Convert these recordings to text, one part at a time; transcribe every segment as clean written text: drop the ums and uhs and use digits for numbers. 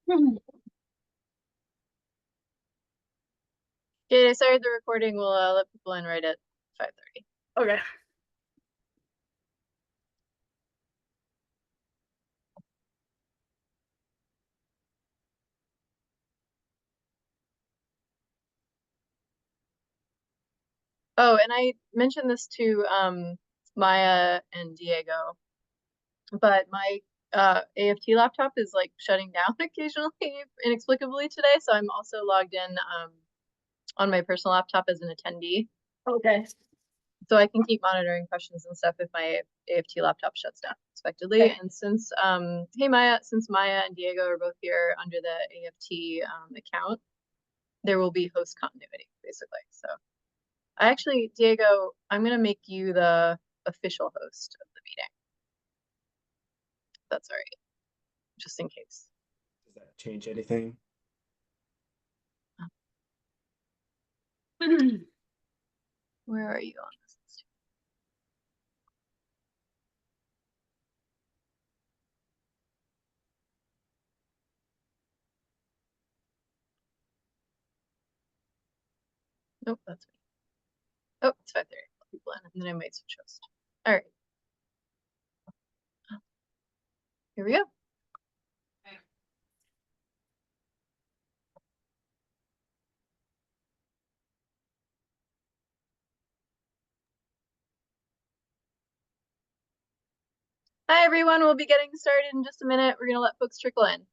Okay, I started the recording. We'll let people in right at 5:30. Okay. Oh, and I mentioned this to Maya and Diego, but my AFT laptop is like shutting down occasionally inexplicably today, so I'm also logged in on my personal laptop as an attendee. Okay. So I can keep monitoring questions and stuff if my AFT laptop shuts down unexpectedly. Okay. And since hey Maya, since Maya and Diego are both here under the AFT account, there will be host continuity basically. So I actually, Diego, I'm gonna make you the official host of the meeting. That's all right, just in case. Does that change anything? Where are you on this list? Nope, that's me. Oh, it's 5:30. People in, and then I might switch host. All right. Here we go. Hi everyone, we'll be getting started in just a minute. We're gonna let folks trickle in.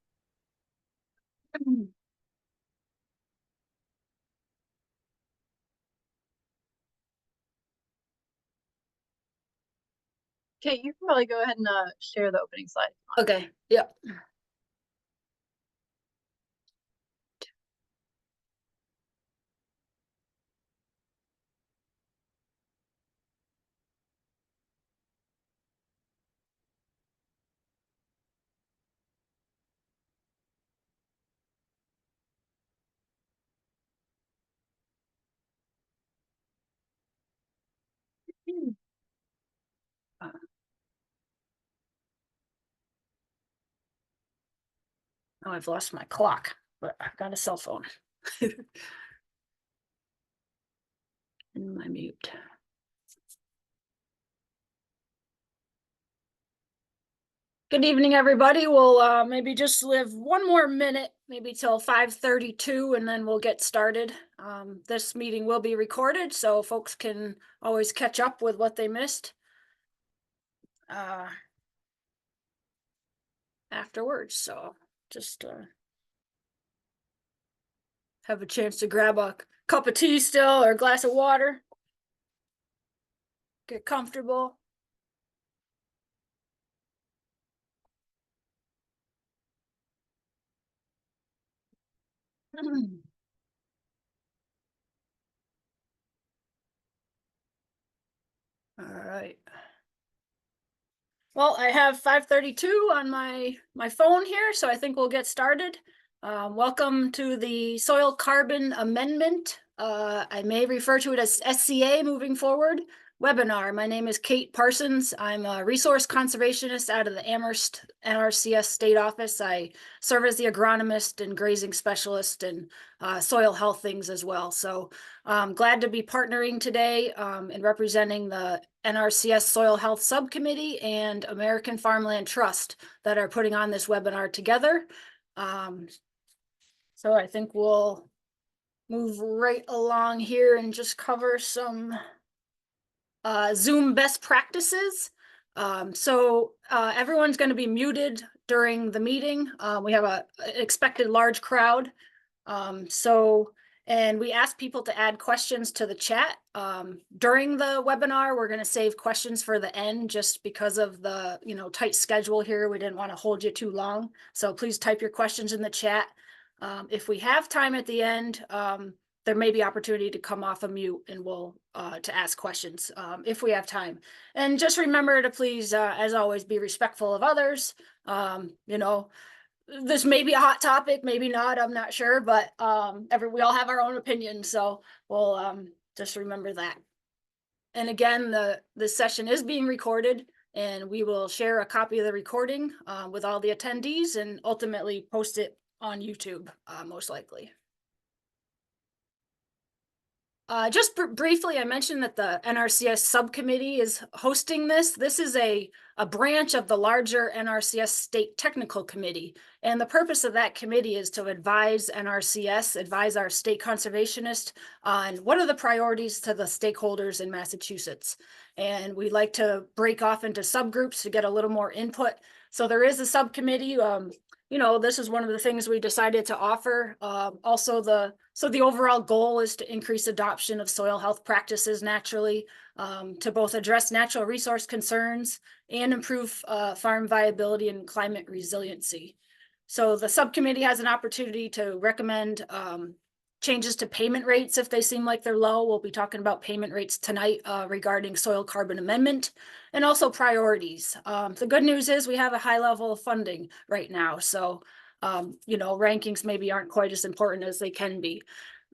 Kate, you can probably go ahead and share the opening slide. Okay. Yeah. Oh, I've lost my clock, but I've got a cell phone. And my mute. Good evening, everybody. We'll maybe just live one more minute, maybe till 5:32, and then we'll get started. This meeting will be recorded, so folks can always catch up with what they missed afterwards. So just have a chance to grab a cup of tea still or a glass of water. Get comfortable. All right. Well, I have 5:32 on my phone here, so I think we'll get started. Welcome to the Soil Carbon Amendment. I may refer to it as SCA moving forward webinar. My name is Kate Parsons. I'm a resource conservationist out of the Amherst NRCS state office. I serve as the agronomist and grazing specialist and soil health things as well. So I'm glad to be partnering today and representing the NRCS Soil Health Subcommittee and American Farmland Trust that are putting on this webinar together. So I think we'll move right along here and just cover some Zoom best practices. Everyone's going to be muted during the meeting. We have an expected large crowd. And we ask people to add questions to the chat. During the webinar, we're going to save questions for the end just because of the tight schedule here. We didn't want to hold you too long. So please type your questions in the chat. If we have time at the end, there may be opportunity to come off of mute and we'll to ask questions if we have time. And just remember to please, as always, be respectful of others. This may be a hot topic, maybe not, I'm not sure, but we all have our own opinions, so we'll just remember that. And again, the session is being recorded, and we will share a copy of the recording with all the attendees and ultimately post it on YouTube, most likely. Just briefly, I mentioned that the NRCS subcommittee is hosting this. This is a branch of the larger NRCS State Technical Committee. And the purpose of that committee is to advise NRCS, advise our state conservationist on what are the priorities to the stakeholders in Massachusetts. And we like to break off into subgroups to get a little more input. So there is a subcommittee. You know, this is one of the things we decided to offer. So the overall goal is to increase adoption of soil health practices naturally, to both address natural resource concerns and improve farm viability and climate resiliency. So the subcommittee has an opportunity to recommend changes to payment rates if they seem like they're low. We'll be talking about payment rates tonight regarding soil carbon amendment, and also priorities. The good news is we have a high level of funding right now. So, you know, rankings maybe aren't quite as important as they can be.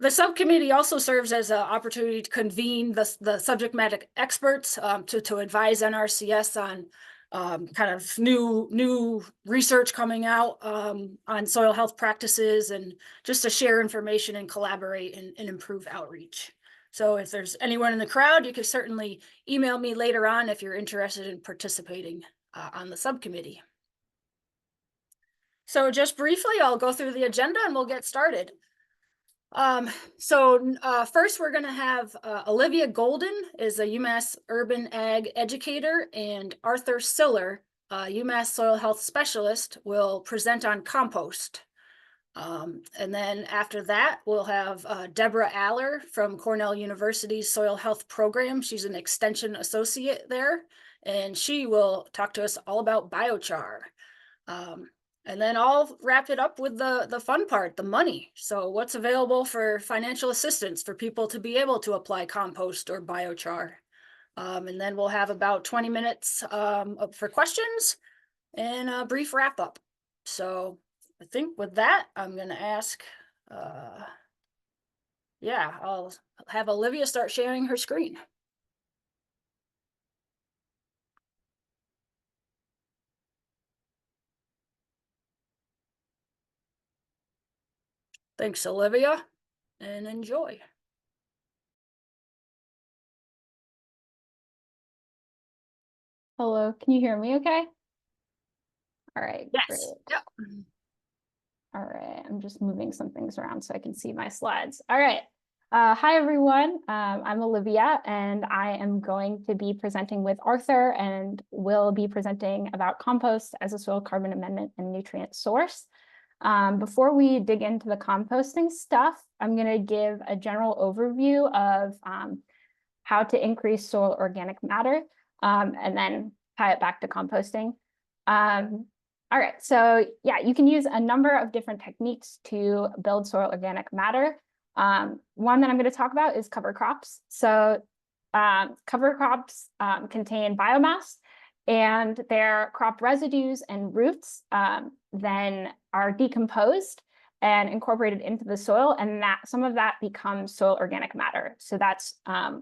The subcommittee also serves as an opportunity to convene the subject matter experts to advise NRCS on kind of new research coming out on soil health practices, and just to share information and collaborate and improve outreach. So if there's anyone in the crowd, you can certainly email me later on if you're interested in participating on the subcommittee. So just briefly, I'll go through the agenda and we'll get started. First we're going to have Olivia Golden is a UMass urban ag educator, and Arthur Siller, UMass soil health specialist, will present on compost. And then after that, we'll have Deborah Aller from Cornell University's soil health program. She's an extension associate there, and she will talk to us all about biochar. And then I'll wrap it up with the fun part, the money. So what's available for financial assistance for people to be able to apply compost or biochar. And then we'll have about 20 minutes for questions and a brief wrap up. So I think with that, I'm going to ask, I'll have Olivia start sharing her screen. Thanks, Olivia, and enjoy. Hello, can you hear me okay? All right, Yes. great. Yep. All right, I'm just moving some things around so I can see my slides. All right, hi everyone, I'm Olivia, and I am going to be presenting with Arthur, and we'll be presenting about compost as a soil carbon amendment and nutrient source. Before we dig into the composting stuff, I'm going to give a general overview of how to increase soil organic matter, and then tie it back to composting. All right, so yeah, you can use a number of different techniques to build soil organic matter. One that I'm going to talk about is cover crops. So cover crops contain biomass, and their crop residues and roots then are decomposed and incorporated into the soil, and that some of that becomes soil organic matter. So that's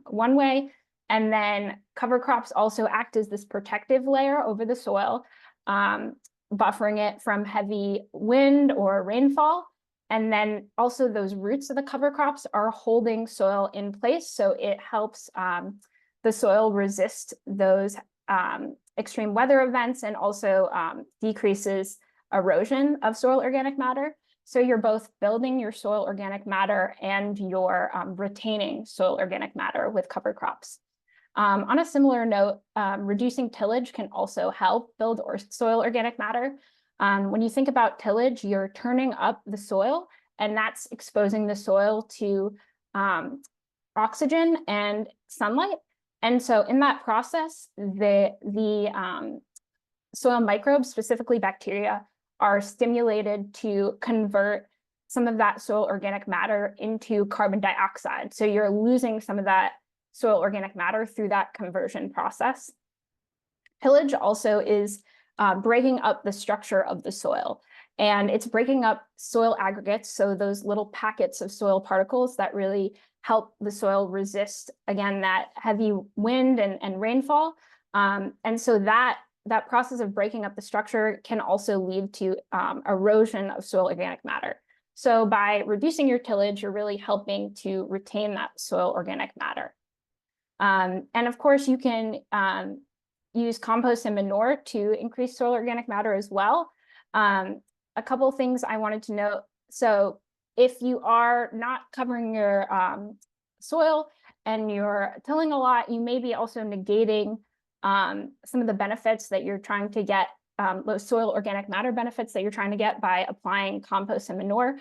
one way. And then cover crops also act as this protective layer over the soil, buffering it from heavy wind or rainfall. And then also those roots of the cover crops are holding soil in place, so it helps the soil resist those extreme weather events, and also decreases erosion of soil organic matter. So you're both building your soil organic matter and you're retaining soil organic matter with cover crops. On a similar note, reducing tillage can also help build soil organic matter. When you think about tillage, you're turning up the soil, and that's exposing the soil to oxygen and sunlight. And so in that process, the soil microbes, specifically bacteria, are stimulated to convert some of that soil organic matter into carbon dioxide. So you're losing some of that soil organic matter through that conversion process. Tillage also is breaking up the structure of the soil, and it's breaking up soil aggregates, so those little packets of soil particles that really help the soil resist, again, that heavy wind and rainfall. And so that that process of breaking up the structure can also lead to erosion of soil organic matter. So by reducing your tillage, you're really helping to retain that soil organic matter. And of course, you can use compost and manure to increase soil organic matter as well. A couple things I wanted to note. So if you are not covering your soil and you're tilling a lot, you may be also negating some of the benefits that you're trying to get, those soil organic matter benefits that you're trying to get by applying compost and manure.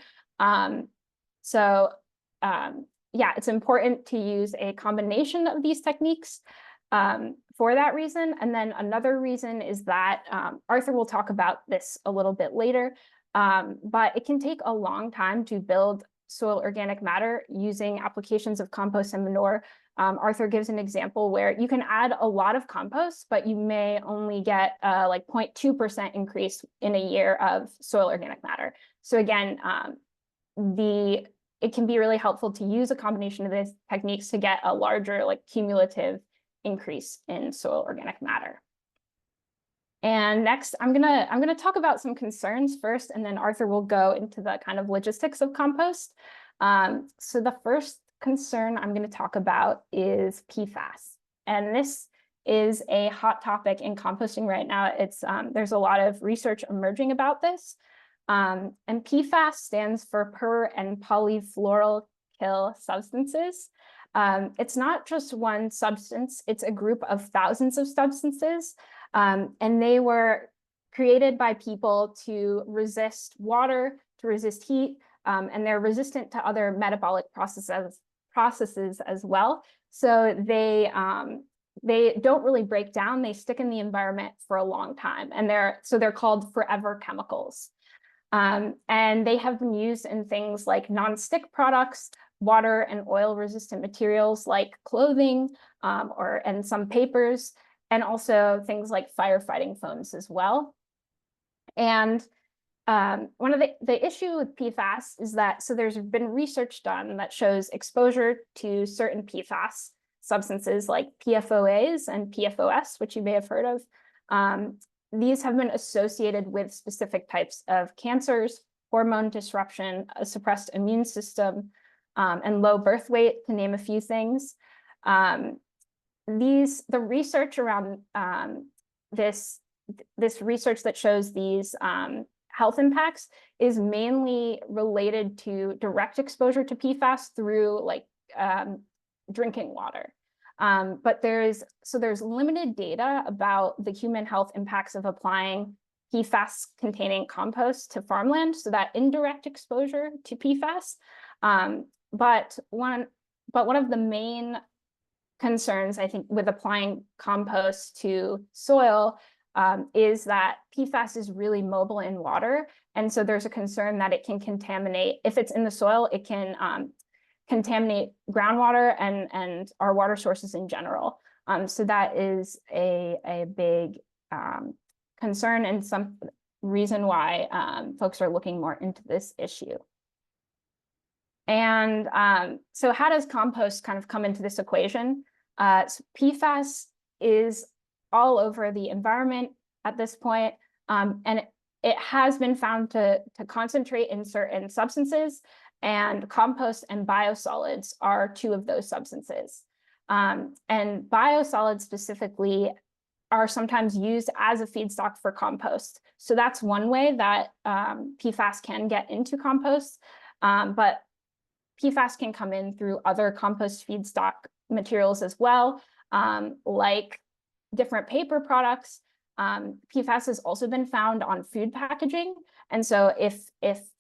Yeah, it's important to use a combination of these techniques for that reason. And then another reason is that Arthur will talk about this a little bit later, but it can take a long time to build soil organic matter using applications of compost and manure. Arthur gives an example where you can add a lot of compost, but you may only get like 0.2% increase in a year of soil organic matter. So again, it can be really helpful to use a combination of these techniques to get a larger, like, cumulative increase in soil organic matter. And next, I'm gonna talk about some concerns first, and then Arthur will go into the kind of logistics of compost. So the first concern I'm going to talk about is PFAS, and this is a hot topic in composting right now. It's there's a lot of research emerging about this. And PFAS stands for per and polyfluoroalkyl substances. It's not just one substance, it's a group of thousands of substances. And they were created by people to resist water, to resist heat, and they're resistant to other metabolic processes as well. So they don't really break down, they stick in the environment for a long time, and they're called forever chemicals. And they have been used in things like non-stick products, water and oil resistant materials like clothing, and some papers, and also things like firefighting foams as well. And one of the issue with PFAS is that, so there's been research done that shows exposure to certain PFAS substances like PFOAs and PFOS, which you may have heard of. These have been associated with specific types of cancers, hormone disruption, a suppressed immune system, and low birth weight, to name a few things. The research around this research that shows these health impacts is mainly related to direct exposure to PFAS through like drinking water. But there's limited data about the human health impacts of applying PFAS containing compost to farmland, so that indirect exposure to PFAS. But one of the main concerns, I think, with applying compost to soil is that PFAS is really mobile in water. And so there's a concern that it can contaminate, if it's in the soil, it can contaminate groundwater and our water sources in general. So that is a big concern and some reason why folks are looking more into this issue. And so how does compost kind of come into this equation? So PFAS is all over the environment at this point, and it has been found to concentrate in certain substances, and compost and biosolids are two of those substances. And biosolids specifically are sometimes used as a feedstock for compost. So that's one way that PFAS can get into compost, but PFAS can come in through other compost feedstock materials as well, like different paper products. PFAS has also been found on food packaging. And so if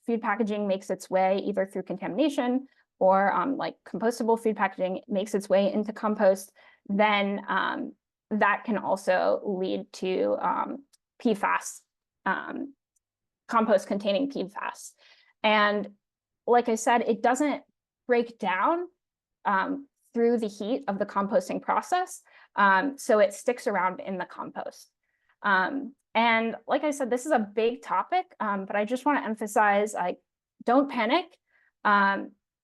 food packaging makes its way either through contamination or like compostable food packaging makes its way into compost, then that can also lead to PFAS, compost containing PFAS. And like I said, it doesn't break down through the heat of the composting process. So it sticks around in the compost. And like I said, this is a big topic, but I just want to emphasize, like, don't panic.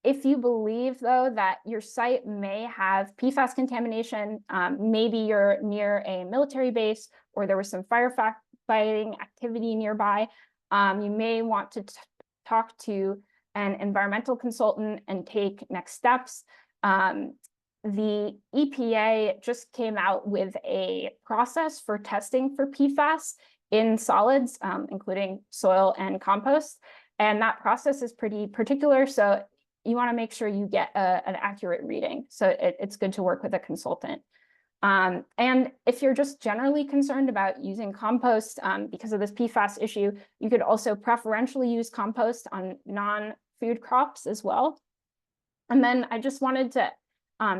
if you believe, though, that your site may have PFAS contamination, maybe you're near a military base or there was some firefighting activity nearby, you may want to talk to an environmental consultant and take next steps. The EPA just came out with a process for testing for PFAS in solids, including soil and compost. And that process is pretty particular. So you want to make sure you get an accurate reading. So it's good to work with a consultant. And if you're just generally concerned about using compost because of this PFAS issue, you could also preferentially use compost on non-food crops as well. And then I just wanted to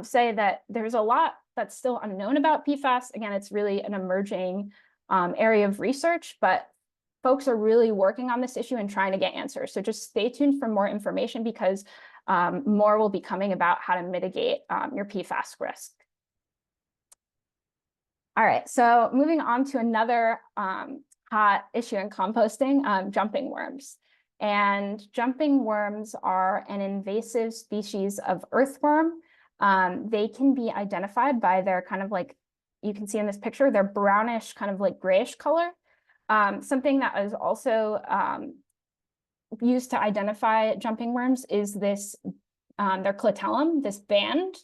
say that there's a lot that's still unknown about PFAS. Again, it's really an emerging area of research, but folks are really working on this issue and trying to get answers. So just stay tuned for more information because more will be coming about how to mitigate your PFAS risk. All right, so moving on to another hot issue in composting, jumping worms. And jumping worms are an invasive species of earthworm. They can be identified by their kind of like, you can see in this picture, their brownish kind of like grayish color. Something that is also used to identify jumping worms is this, their clitellum, this band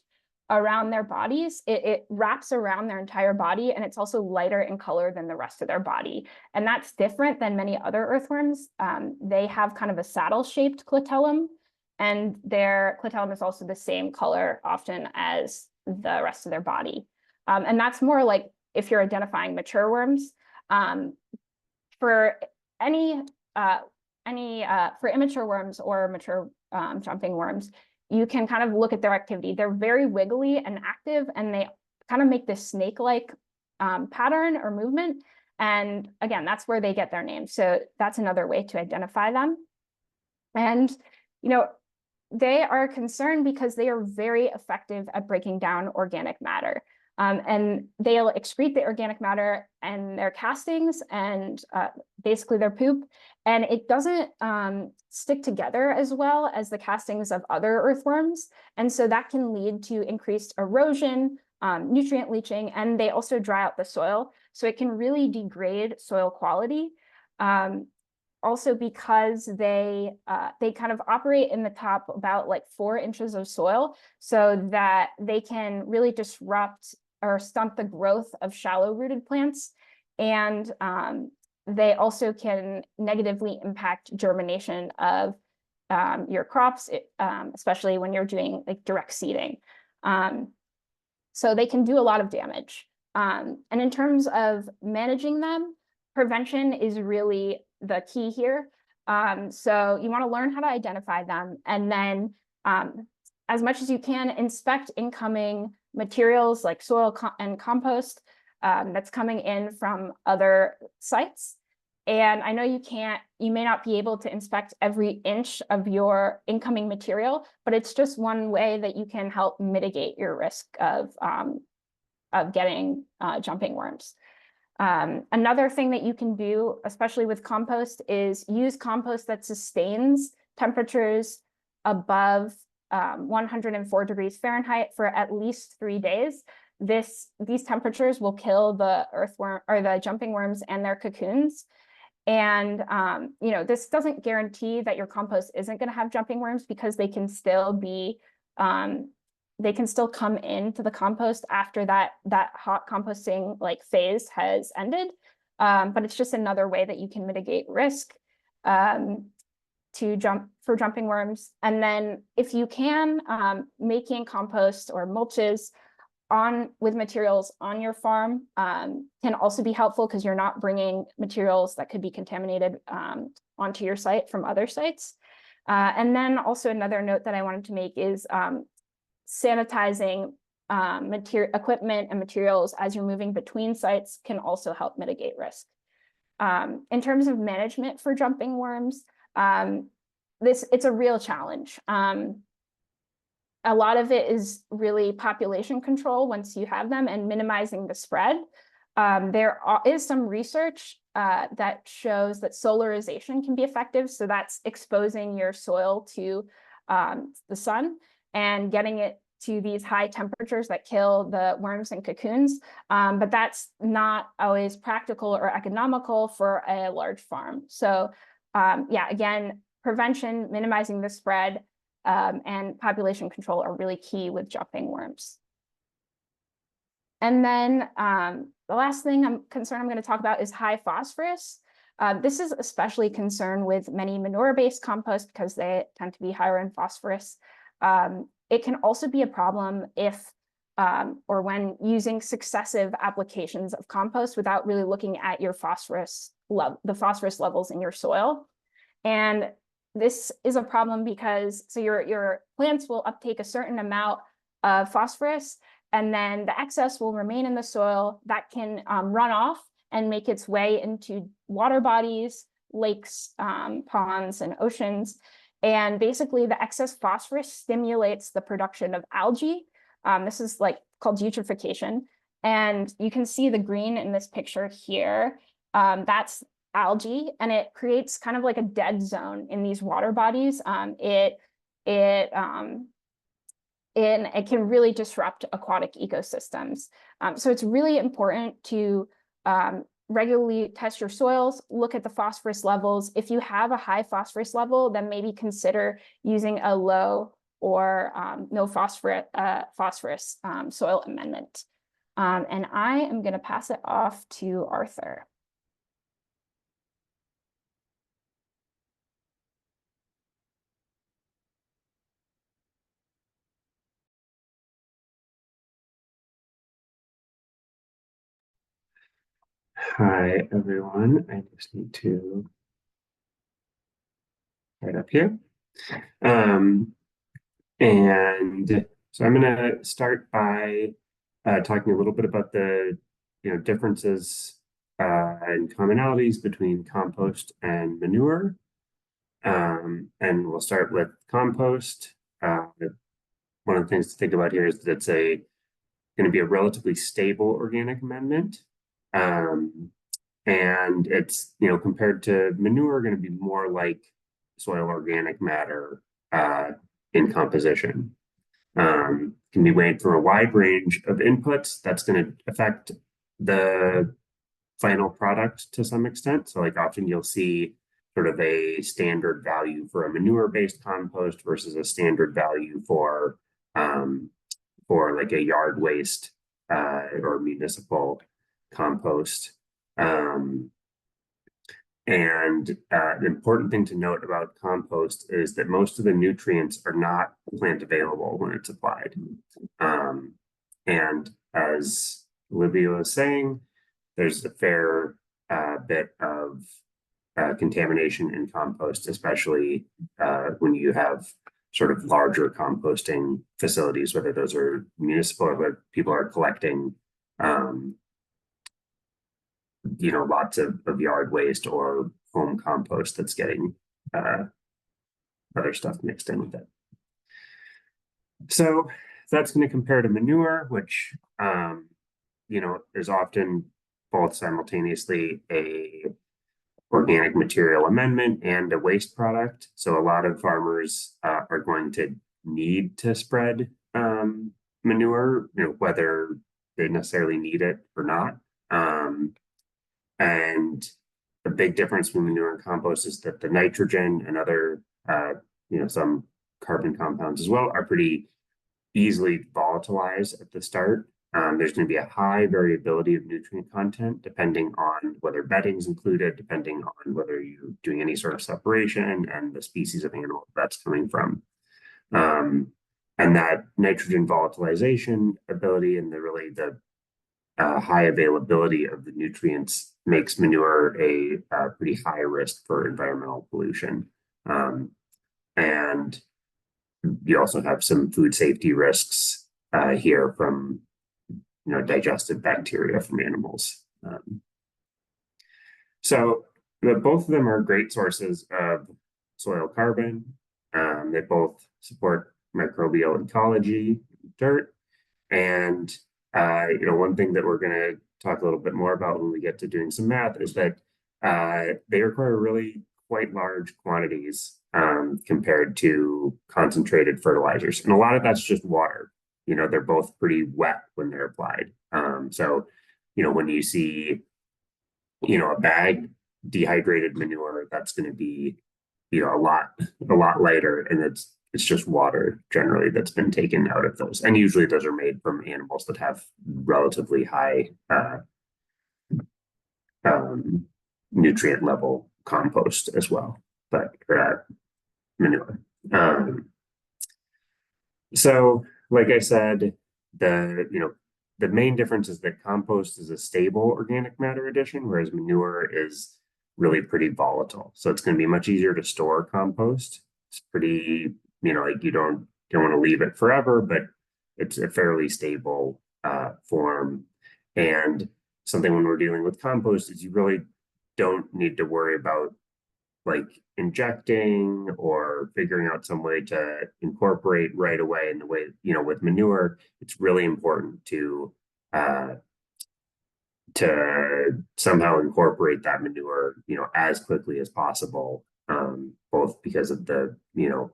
around their bodies. It wraps around their entire body, and it's also lighter in color than the rest of their body. And that's different than many other earthworms. They have kind of a saddle-shaped clitellum, and their clitellum is also the same color often as the rest of their body. And that's more like if you're identifying mature worms. For immature worms or mature jumping worms, you can kind of look at their activity. They're very wiggly and active, and they kind of make this snake-like pattern or movement. And again, that's where they get their name. So that's another way to identify them. And, you know, they are concerned because they are very effective at breaking down organic matter. And they'll excrete the organic matter and their castings and basically their poop. And it doesn't stick together as well as the castings of other earthworms. And so that can lead to increased erosion, nutrient leaching, and they also dry out the soil. So it can really degrade soil quality. Also because they kind of operate in the top about like 4 inches of soil, so that they can really disrupt or stunt the growth of shallow rooted plants. And they also can negatively impact germination of your crops, especially when you're doing like direct seeding. So they can do a lot of damage. And in terms of managing them, prevention is really the key here. So you want to learn how to identify them, and then as much as you can, inspect incoming materials like soil and compost that's coming in from other sites. And I know you may not be able to inspect every inch of your incoming material, but it's just one way that you can help mitigate your risk of getting jumping worms. Another thing that you can do, especially with compost, is use compost that sustains temperatures above 104 degrees Fahrenheit for at least 3 days. These temperatures will kill the earthworm or the jumping worms and their cocoons. And you know, this doesn't guarantee that your compost isn't going to have jumping worms, because they can still be they can still come into the compost after that hot composting like phase has ended. But it's just another way that you can mitigate risk for jumping worms. And then if you can, making compost or mulches with materials on your farm can also be helpful, because you're not bringing materials that could be contaminated onto your site from other sites. And then also another note that I wanted to make is sanitizing equipment and materials as you're moving between sites can also help mitigate risk. In terms of management for jumping worms, it's a real challenge. A lot of it is really population control once you have them, and minimizing the spread. There is some research that shows that solarization can be effective. So that's exposing your soil to the sun and getting it to these high temperatures that kill the worms and cocoons. But that's not always practical or economical for a large farm. So yeah, again, prevention, minimizing the spread, and population control are really key with jumping worms. And then the last thing I'm going to talk about is high phosphorus. This is especially concerned with many manure-based compost because they tend to be higher in phosphorus. It can also be a problem if or when using successive applications of compost without really looking at your the phosphorus levels in your soil. And this is a problem because your plants will uptake a certain amount of phosphorus, and then the excess will remain in the soil that can run off and make its way into water bodies, lakes, ponds, and oceans. And basically the excess phosphorus stimulates the production of algae. This is called eutrophication. And you can see the green in this picture here. That's algae, and it creates kind of like a dead zone in these water bodies. It can really disrupt aquatic ecosystems. So it's really important to regularly test your soils, look at the phosphorus levels. If you have a high phosphorus level, then maybe consider using a low or no phosphorus soil amendment. And I am going to pass it off to Arthur. Hi, everyone. I just need to right up here. And so I'm going to start by talking a little bit about the differences and commonalities between compost and manure. And we'll start with compost. One of the things to think about here is that it's going to be a relatively stable organic amendment. And it's, compared to manure, going to be more like soil organic matter in composition. Can be weighed from a wide range of inputs. That's going to affect the final product to some extent. So often you'll see sort of a standard value for a manure-based compost versus a standard value for like a yard waste or municipal compost. And the important thing to note about compost is that most of the nutrients are not plant available when it's applied. And as Olivia was saying, there's a fair bit of contamination in compost, especially when you have sort of larger composting facilities, whether those are municipal or where people are collecting lots of yard waste or home compost that's getting other stuff mixed in with it. So that's going to compare to manure, which, there's often both simultaneously a organic material amendment and a waste product. So a lot of farmers are going to need to spread manure, whether they necessarily need it or not. And the big difference between manure and compost is that the nitrogen and other, some carbon compounds as well are pretty easily volatilized at the start. There's going to be a high variability of nutrient content depending on whether bedding is included, depending on whether you're doing any sort of separation and the species of animal that's coming from. And that nitrogen volatilization ability and the high availability of the nutrients makes manure a pretty high risk for environmental pollution. And you also have some food safety risks here from digestive bacteria from animals. So both of them are great sources of soil carbon. They both support microbial ecology, dirt, and one thing that we're going to talk a little bit more about when we get to doing some math is that they require really quite large quantities compared to concentrated fertilizers. And a lot of that's just water. You know, they're both pretty wet when they're applied. So, you know, when you see, you know, a bag dehydrated manure, that's going to be, you know, a lot lighter, and it's just water generally that's been taken out of those. And usually those are made from animals that have relatively high nutrient level compost as well, but manure. So like I said, the main difference is that compost is a stable organic matter addition, whereas manure is really pretty volatile. So it's going to be much easier to store compost. It's pretty, you know, like you don't want to leave it forever, but it's a fairly stable form. And something when we're dealing with compost is you really don't need to worry about like injecting or figuring out some way to incorporate right away in the way, you know, with manure. It's really important to somehow incorporate that manure, you know, as quickly as possible, both because of the, you know,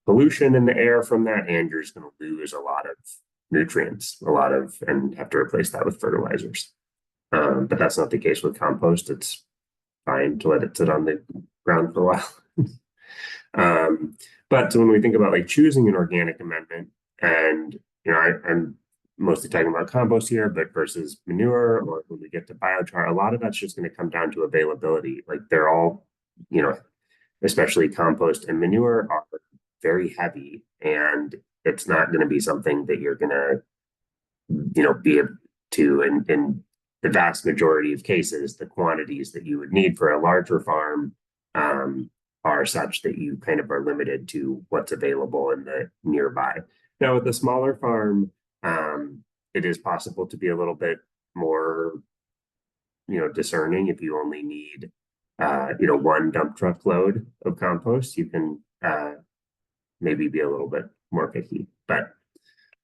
pollution in the air from that, and you're just going to lose a lot of nutrients, and have to replace that with fertilizers. But that's not the case with compost. It's fine to let it sit on the ground for a while. But so when we think about like choosing an organic amendment, and you know, I'm mostly talking about compost here, but versus manure, or when we get to biochar, a lot of that's just going to come down to availability. Like they're all, you know, especially compost and manure are very heavy, and it's not going to be something that you're going to, you know, be able to, in the vast majority of cases, the quantities that you would need for a larger farm are such that you kind of are limited to what's available in the nearby. Now, with a smaller farm, it is possible to be a little bit more, you know, discerning. If you only need, you know, one dump truck load of compost, you can maybe be a little bit more picky. But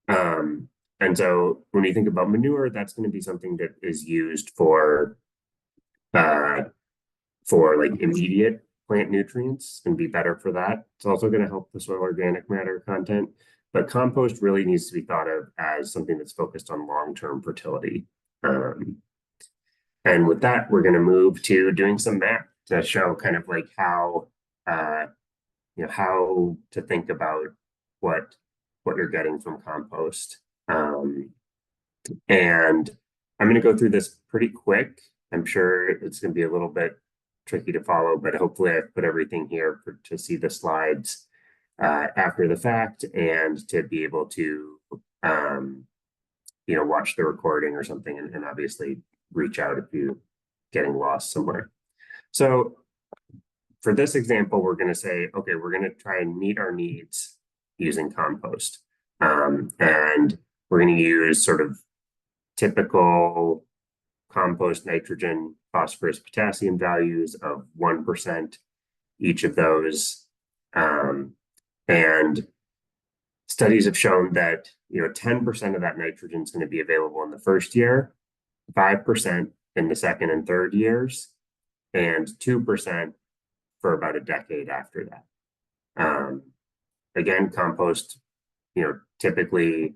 and so when you think about manure, that's going to be something that is used for like immediate plant nutrients. It's going to be better for that. It's also going to help the soil organic matter content. But compost really needs to be thought of as something that's focused on long-term fertility. And with that, we're going to move to doing some math to show kind of like how, you know, how to think about what you're getting from compost. And I'm going to go through this pretty quick. I'm sure it's going to be a little bit tricky to follow, but hopefully I've put everything here to see the slides after the fact, and to be able to, you know, watch the recording or something, and obviously reach out if you're getting lost somewhere. So for this example, we're going to say, okay, we're going to try and meet our needs using compost. And we're going to use sort of typical compost nitrogen, phosphorus, potassium values of 1%, each of those. And studies have shown that, you know, 10% of that nitrogen is going to be available in the first year, 5% in the second and third years, and 2% for about a decade after that. Again, compost, you know, typically,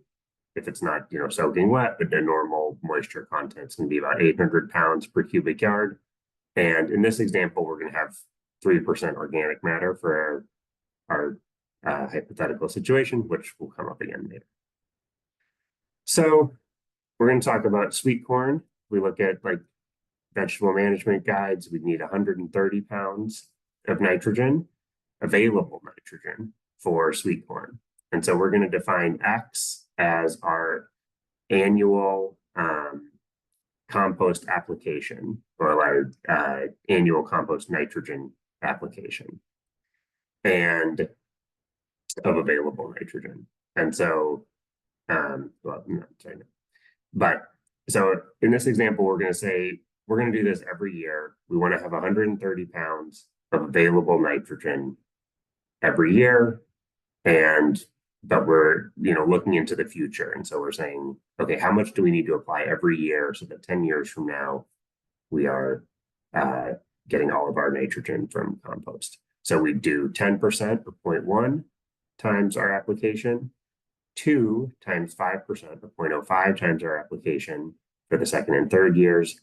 if it's not, you know, soaking wet, but the normal moisture content is going to be about 800 pounds per cubic yard. And in this example, we're going to have 3% organic matter for our hypothetical situation, which will come up again later. So we're going to talk about sweet corn. We look at like vegetable management guides. We need 130 pounds of nitrogen, available nitrogen for sweet corn. And so we're going to define X as our annual compost application, or our annual compost nitrogen application, and of available nitrogen. And so, well, no, sorry, no. But so in this example, we're going to say, we're going to do this every year. We want to have 130 pounds of available nitrogen every year. But we're, you know, looking into the future. And so we're saying, okay, how much do we need to apply every year so that 10 years from now, we are getting all of our nitrogen from compost. So we do 10% or 0.1 times our application, 2 times 5% or 0.05 times our application for the second and third years,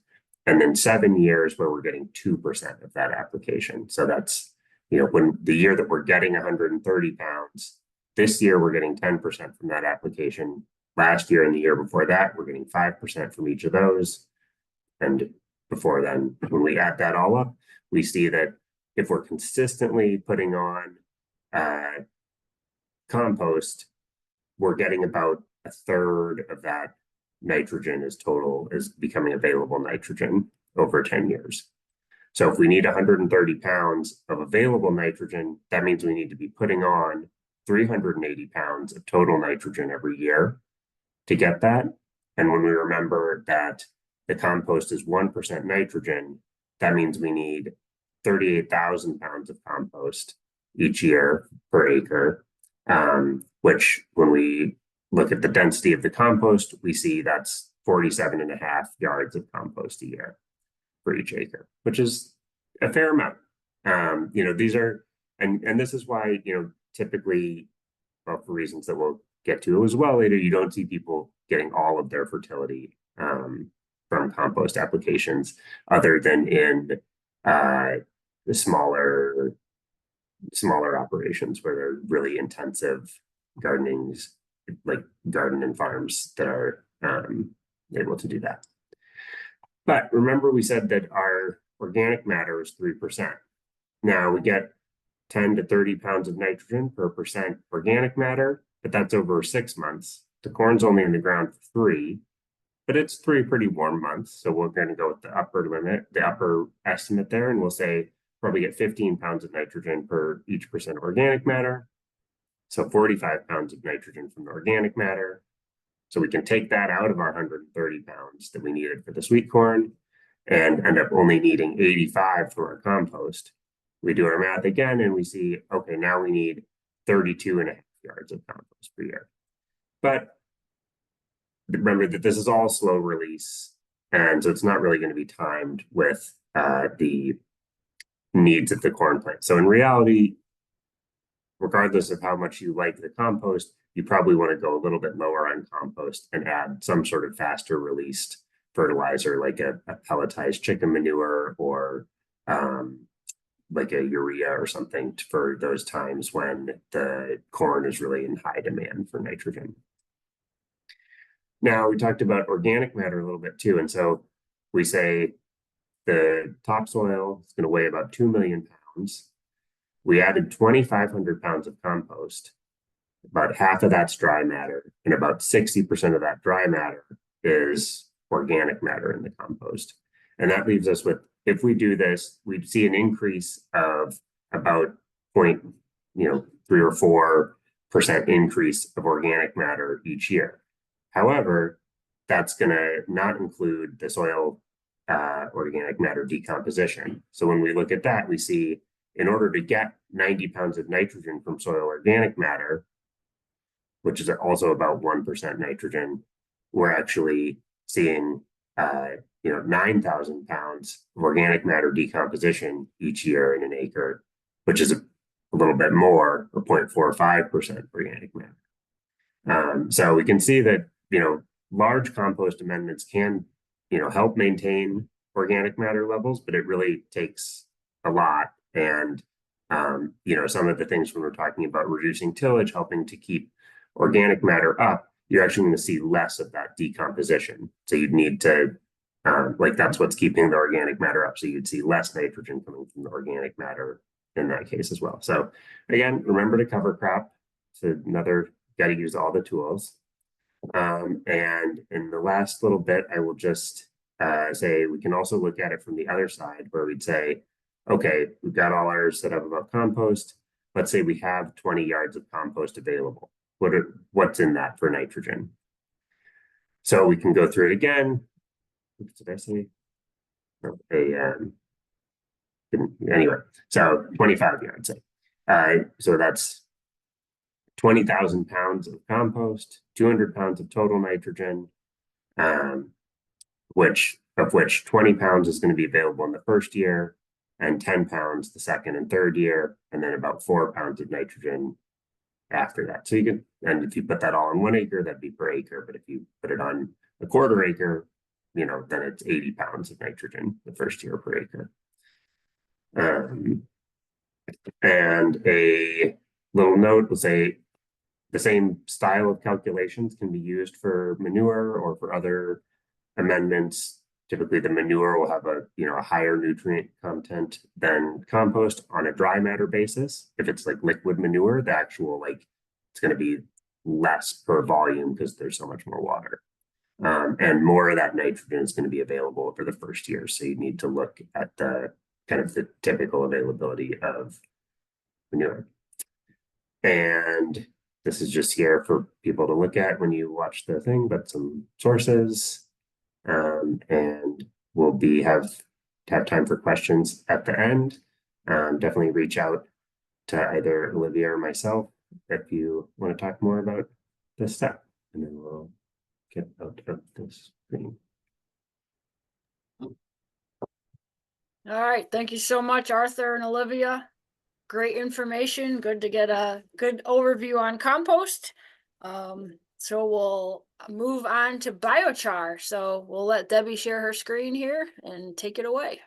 and then 7 years where we're getting 2% of that application. So that's, when the year that we're getting 130 pounds, this year we're getting 10% from that application. Last year and the year before that, we're getting 5% from each of those. And before then, when we add that all up, we see that if we're consistently putting on compost, we're getting about a third of that nitrogen is becoming available nitrogen over 10 years. So if we need 130 pounds of available nitrogen, that means we need to be putting on 380 pounds of total nitrogen every year to get that. And when we remember that the compost is 1% nitrogen, that means we need 38,000 pounds of compost each year per acre, which when we look at the density of the compost, we see that's 47.5 yards of compost a year for each acre, which is a fair amount. These are, and this is why, typically, well, for reasons that we'll get to as well later, you don't see people getting all of their fertility from compost applications, other than in the smaller operations where they're really intensive gardenings, like garden and farms that are able to do that. But remember, we said that our organic matter is 3%. Now we get 10 to 30 pounds of nitrogen per percent organic matter, but that's over 6 months. The corn's only in the ground for 3, but it's 3 pretty warm months. So we're going to go with the upper limit, the upper estimate there, and we'll say probably get 15 pounds of nitrogen per each percent organic matter. So 45 pounds of nitrogen from the organic matter. So we can take that out of our 130 pounds that we needed for the sweet corn and end up only needing 85 for our compost. We do our math again and we see, okay, now we need 32.5 yards of compost per year. But remember that this is all slow release. And so it's not really going to be timed with the needs of the corn plant. So in reality, regardless of how much you like the compost, you probably want to go a little bit lower on compost and add some sort of faster released fertilizer, like a pelletized chicken manure or like a urea or something for those times when the corn is really in high demand for nitrogen. Now we talked about organic matter a little bit too. And so we say the topsoil is going to weigh about 2 million pounds. We added 2,500 pounds of compost. About half of that's dry matter, and about 60% of that dry matter is organic matter in the compost. And that leaves us with, if we do this, we'd see an increase of about 3 or 4% increase of organic matter each year. However, that's going to not include the soil organic matter decomposition. So when we look at that, we see in order to get 90 pounds of nitrogen from soil organic matter, which is also about 1% nitrogen, we're actually seeing 9,000 pounds of organic matter decomposition each year in an acre, which is a little bit more, or 0.45% organic matter. So we can see that large compost amendments can help maintain organic matter levels, but it really takes a lot. And some of the things when we're talking about reducing tillage, helping to keep organic matter up, you're actually going to see less of that decomposition. So you'd need to, that's what's keeping the organic matter up. So you'd see less nitrogen coming from the organic matter in that case as well. So again, remember to cover crop. So got to use all the tools. And in the last little bit, I will just say we can also look at it from the other side where we'd say, okay, we've got all ours set up about compost. Let's say we have 20 yards of compost available. What's in that for nitrogen? So we can go through it again. What did I say? Anyway, so 25 yards. So that's 20,000 pounds of compost, 200 pounds of total nitrogen, of which 20 pounds is going to be available in the first year, and 10 pounds the second and third year, and then about 4 pounds of nitrogen after that. So you can, and if you put that all on 1 acre, that'd be per acre. But if you put it on a quarter acre, you know, then it's 80 pounds of nitrogen the first year per acre. And a little note will say the same style of calculations can be used for manure or for other amendments. Typically the manure will have a, you know, a higher nutrient content than compost on a dry matter basis. If it's like liquid manure, the actual, like, it's going to be less per volume because there's so much more water. And more of that nitrogen is going to be available over the first year. So you need to look at the kind of the typical availability of manure. And this is just here for people to look at when you watch the thing, but some sources. And we'll have time for questions at the end. Definitely reach out to either Olivia or myself if you want to talk more about this step, and then we'll get out of this screen. All right, thank you so much, Arthur and Olivia. Great information. Good to get a good overview on compost. So we'll move on to biochar. So we'll let Debbie share her screen here and take it away.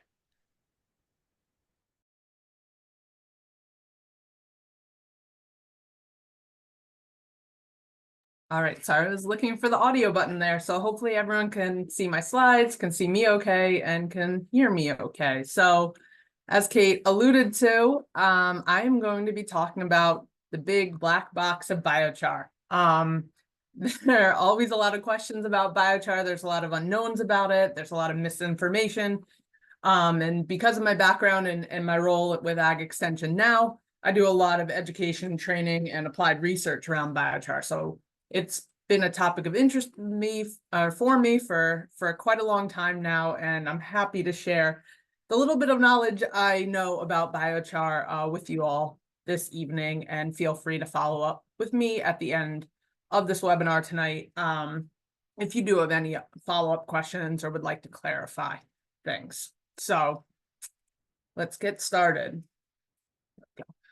All right, sorry, I was looking for the audio button there. So hopefully everyone can see my slides, can see me okay, and can hear me okay. So as Kate alluded to, I am going to be talking about the big black box of biochar. There are always a lot of questions about biochar. There's a lot of unknowns about it. There's a lot of misinformation. And because of my background and my role with Ag Extension now, I do a lot of education, training, and applied research around biochar. So it's been a topic of interest for me for quite a long time now, and I'm happy to share the little bit of knowledge I know about biochar with you all this evening, and feel free to follow up with me at the end of this webinar tonight if you do have any follow-up questions or would like to clarify things. So let's get started.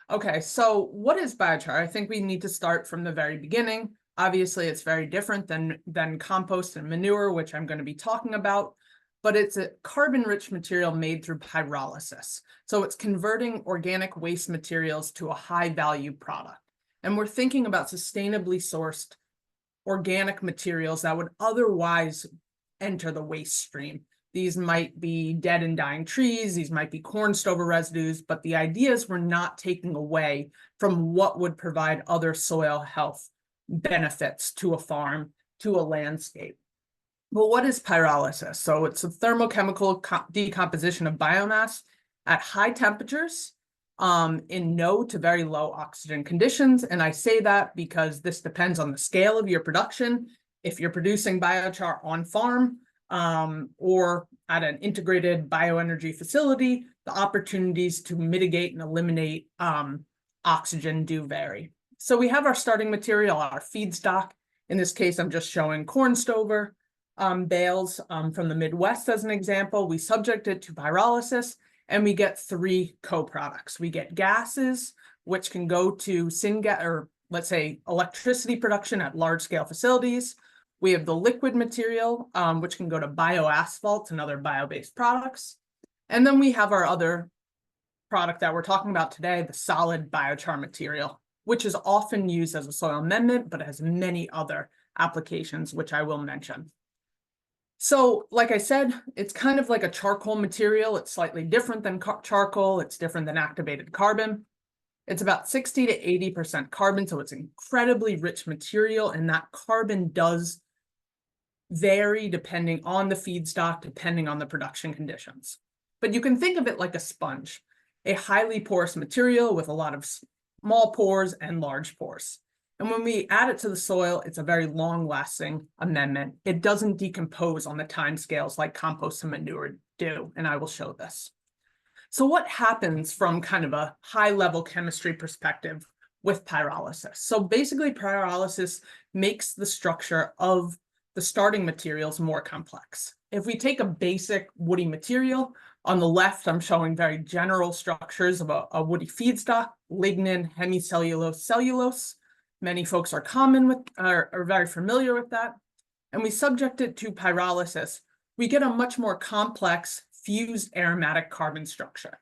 Okay, so what is biochar? I think we need to start from the very beginning. Obviously, it's very different than compost and manure, which I'm going to be talking about, but it's a carbon-rich material made through pyrolysis. So it's converting organic waste materials to a high-value product. And we're thinking about sustainably sourced organic materials that would otherwise enter the waste stream. These might be dead and dying trees, these might be corn stover residues, but the idea is we're not taking away from what would provide other soil health benefits to a farm, to a landscape. Well, what is pyrolysis? So it's a thermochemical decomposition of biomass at high temperatures in no to very low oxygen conditions. And I say that because this depends on the scale of your production. If you're producing biochar on farm or at an integrated bioenergy facility, the opportunities to mitigate and eliminate oxygen do vary. So we have our starting material, our feedstock. In this case, I'm just showing corn stover bales from the Midwest as an example. We subject it to pyrolysis, and we get 3 co-products. We get gases, which can go to syngas, or let's say electricity production at large-scale facilities. We have the liquid material, which can go to bioasphalt and other bio-based products. And then we have our other product that we're talking about today, the solid biochar material, which is often used as a soil amendment, but it has many other applications, which I will mention. So, like I said, it's kind of like a charcoal material. It's slightly different than charcoal. It's different than activated carbon. It's about 60 to 80% carbon, so it's incredibly rich material, and that carbon does vary depending on the feedstock, depending on the production conditions. But you can think of it like a sponge, a highly porous material with a lot of small pores and large pores. And when we add it to the soil, it's a very long-lasting amendment. It doesn't decompose on the timescales like compost and manure do, and I will show this. So what happens from kind of a high-level chemistry perspective with pyrolysis? So basically, pyrolysis makes the structure of the starting materials more complex. If we take a basic woody material, On the left, I'm showing very general structures of a woody feedstock, lignin, hemicellulose, cellulose. Many folks are very familiar with that. And we subject it to pyrolysis. We get a much more complex fused aromatic carbon structure.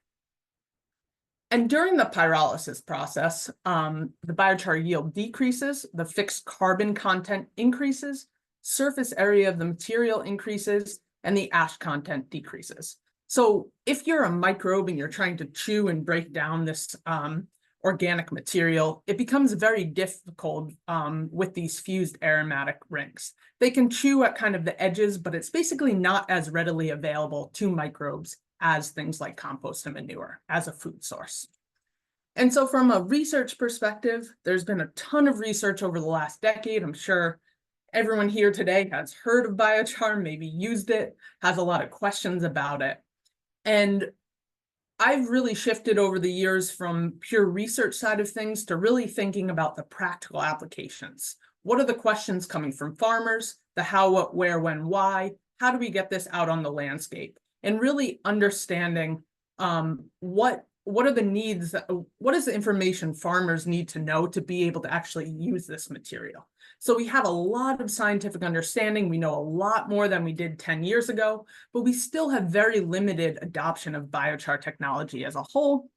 And during the pyrolysis process, the biochar yield decreases, the fixed carbon content increases, surface area of the material increases, and the ash content decreases. So if you're a microbe and you're trying to chew and break down this organic material, it becomes very difficult with these fused aromatic rings. They can chew at kind of the edges, but it's basically not as readily available to microbes as things like compost and manure as a food source. And so from a research perspective, there's been a ton of research over the last decade. I'm sure everyone here today has heard of biochar, maybe used it, has a lot of questions about it. And I've really shifted over the years from pure research side of things to really thinking about the practical applications. What are the questions coming from farmers? The how, what, where, when, why? How do we get this out on the landscape? And really understanding what are the needs, what is the information farmers need to know to be able to actually use this material? So we have a lot of scientific understanding. We know a lot more than we did 10 years ago, but we still have very limited adoption of biochar technology as a whole.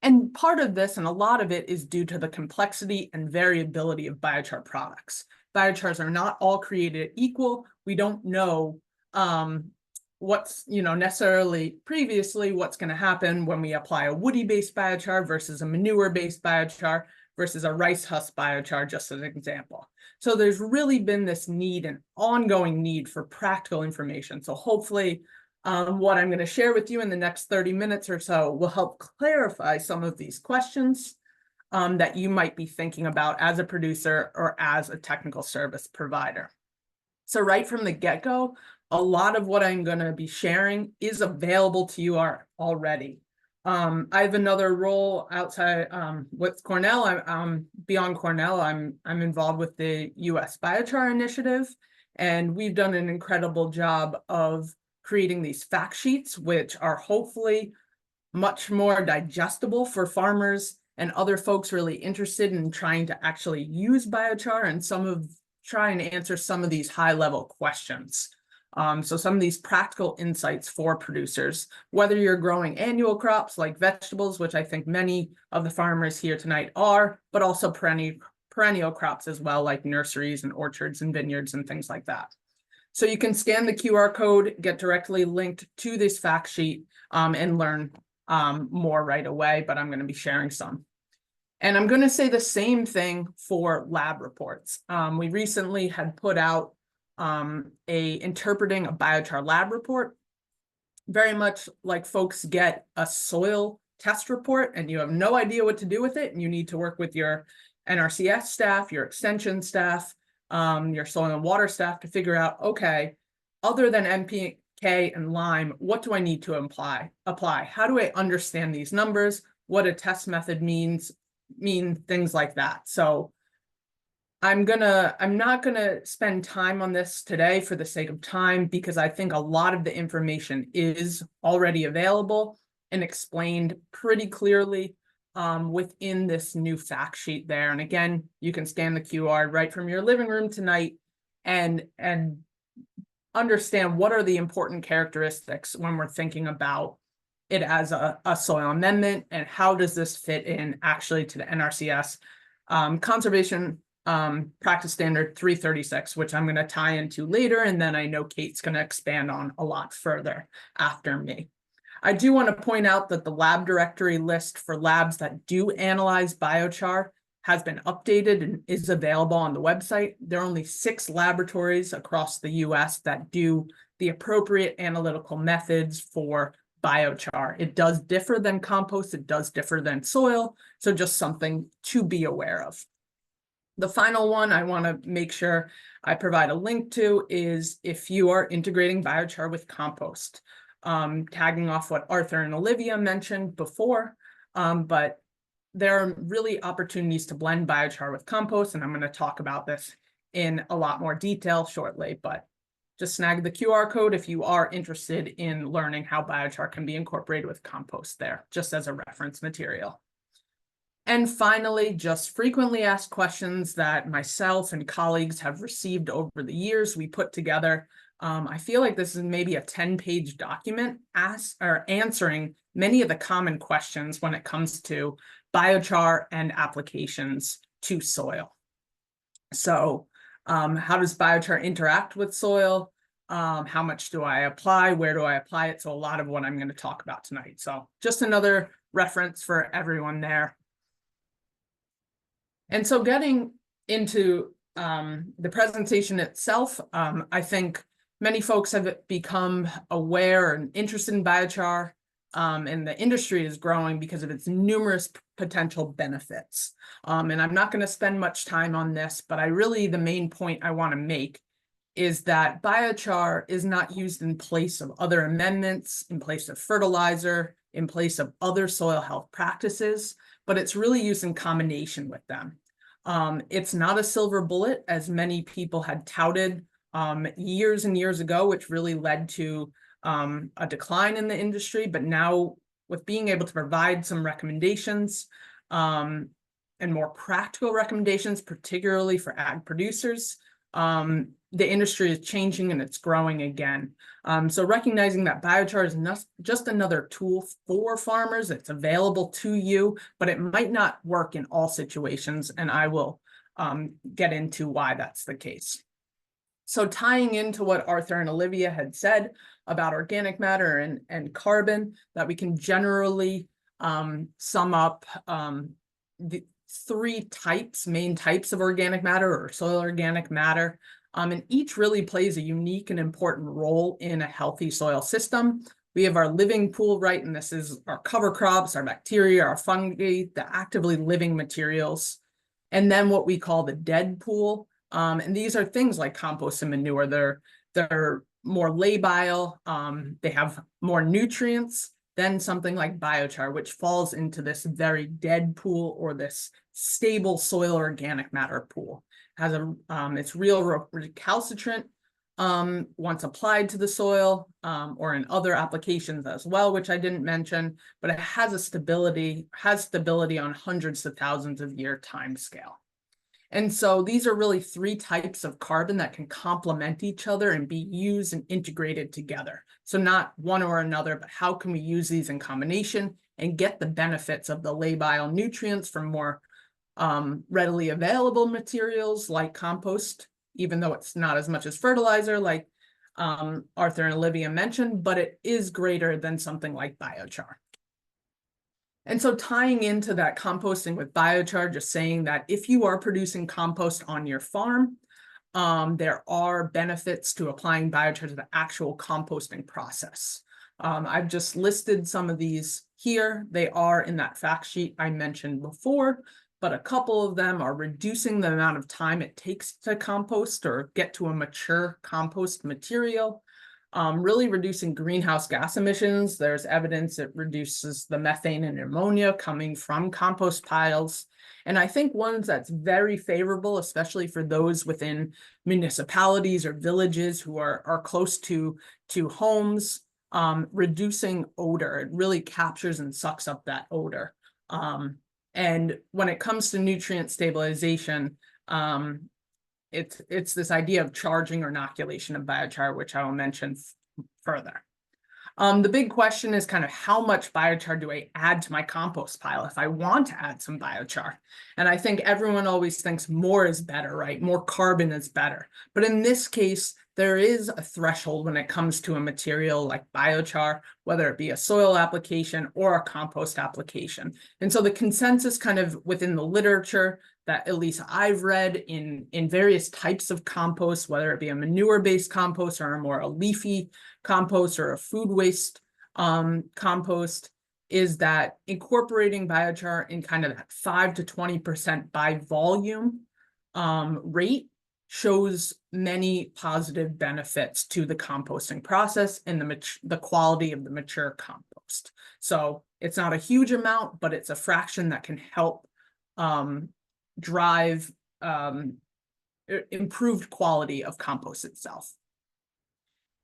And part of this, and a lot of it, is due to the complexity and variability of biochar products. Biochars are not all created equal. We don't know what's, necessarily previously what's going to happen when we apply a woody-based biochar versus a manure-based biochar versus a rice husk biochar, just as an example. So there's really been this need, an ongoing need for practical information. So hopefully what I'm going to share with you in the next 30 minutes or so will help clarify some of these questions that you might be thinking about as a producer or as a technical service provider. So right from the get-go, a lot of what I'm going to be sharing is available to you already. I have another role outside with Cornell. Beyond Cornell, I'm involved with the US Biochar Initiative, and we've done an incredible job of creating these fact sheets, which are hopefully much more digestible for farmers and other folks really interested in trying to actually use biochar and try and answer some of these high-level questions. So some of these practical insights for producers, whether you're growing annual crops like vegetables, which I think many of the farmers here tonight are, but also perennial crops as well, like nurseries and orchards and vineyards and things like that. So you can scan the QR code, get directly linked to this fact sheet and learn more right away, but I'm going to be sharing some. And I'm going to say the same thing for lab reports. We recently had put out interpreting a biochar lab report, very much like folks get a soil test report and you have no idea what to do with it, and you need to work with your NRCS staff, your extension staff, your soil and water staff to figure out, okay, other than NPK and lime, what do I need to apply? How do I understand these numbers? What a test method mean things like that. So I'm not gonna spend time on this today for the sake of time, because I think a lot of the information is already available and explained pretty clearly within this new fact sheet there. And again, you can scan the QR right from your living room tonight and understand what are the important characteristics when we're thinking about it as a soil amendment, and how does this fit in actually to the NRCS conservation practice standard 336, which I'm going to tie into later, and then I know Kate's going to expand on a lot further after me. I do want to point out that the lab directory list for labs that do analyze biochar has been updated and is available on the website. There are only 6 laboratories across the US that do the appropriate analytical methods for biochar. It does differ than compost, it does differ than soil, so just something to be aware of. The final one I want to make sure I provide a link to is if you are integrating biochar with compost. Tagging off what Arthur and Olivia mentioned before, but there are really opportunities to blend biochar with compost, and I'm going to talk about this in a lot more detail shortly, but just snag the QR code if you are interested in learning how biochar can be incorporated with compost there, just as a reference material. And finally, just frequently asked questions that myself and colleagues have received over the years we put together. I feel like this is maybe a 10-page document answering many of the common questions when it comes to biochar and applications to soil. So how does biochar interact with soil? How much do I apply? Where do I apply it? So a lot of what I'm going to talk about tonight. So just another reference for everyone there. And so getting into the presentation itself, I think many folks have become aware and interested in biochar, and the industry is growing because of its numerous potential benefits. And I'm not going to spend much time on this, but the main point I want to make is that biochar is not used in place of other amendments, in place of fertilizer, in place of other soil health practices, but it's really used in combination with them. It's not a silver bullet, as many people had touted years and years ago, which really led to a decline in the industry. But now, with being able to provide some recommendations and more practical recommendations, particularly for ag producers, the industry is changing and it's growing again. So recognizing that biochar is not just another tool for farmers, it's available to you, but it might not work in all situations. And I will get into why that's the case. So tying into what Arthur and Olivia had said about organic matter and carbon, that we can generally sum up the three main types of organic matter or soil organic matter. And each really plays a unique and important role in a healthy soil system. We have our living pool, right? And this is our cover crops, our bacteria, our fungi, the actively living materials. And then what we call the dead pool. And these are things like compost and manure. They're more labile. They have more nutrients than something like biochar, which falls into this very dead pool or this stable soil organic matter pool. It's real recalcitrant once applied to the soil or in other applications as well, which I didn't mention, but it has stability on hundreds of thousands of year time scale. And so these are really three types of carbon that can complement each other and be used and integrated together. So not one or another, but how can we use these in combination and get the benefits of the labile nutrients from more readily available materials like compost, even though it's not as much as fertilizer like Arthur and Olivia mentioned, but it is greater than something like biochar. And so tying into that composting with biochar, just saying that if you are producing compost on your farm, there are benefits to applying biochar to the actual composting process. I've just listed some of these here. They are in that fact sheet I mentioned before, but a couple of them are reducing the amount of time it takes to compost or get to a mature compost material. Really reducing greenhouse gas emissions. There's evidence it reduces the methane and ammonia coming from compost piles. And I think one that's very favorable, especially for those within municipalities or villages who are close to homes, reducing odor. It really captures and sucks up that odor. And when it comes to nutrient stabilization, it's this idea of charging or inoculation of biochar, which I will mention further. The big question is kind of how much biochar do I add to my compost pile if I want to add some biochar? And I think everyone always thinks more is better, right? More carbon is better. But in this case, there is a threshold when it comes to a material like biochar, whether it be a soil application or a compost application. And so the consensus kind of within the literature that at least I've read in various types of compost, whether it be a manure-based compost or a leafy compost or a food waste compost, is that incorporating biochar in kind of that 5 to 20% by volume rate shows many positive benefits to the composting process and the quality of the mature compost. So it's not a huge amount, but it's a fraction that can help drive improved quality of compost itself.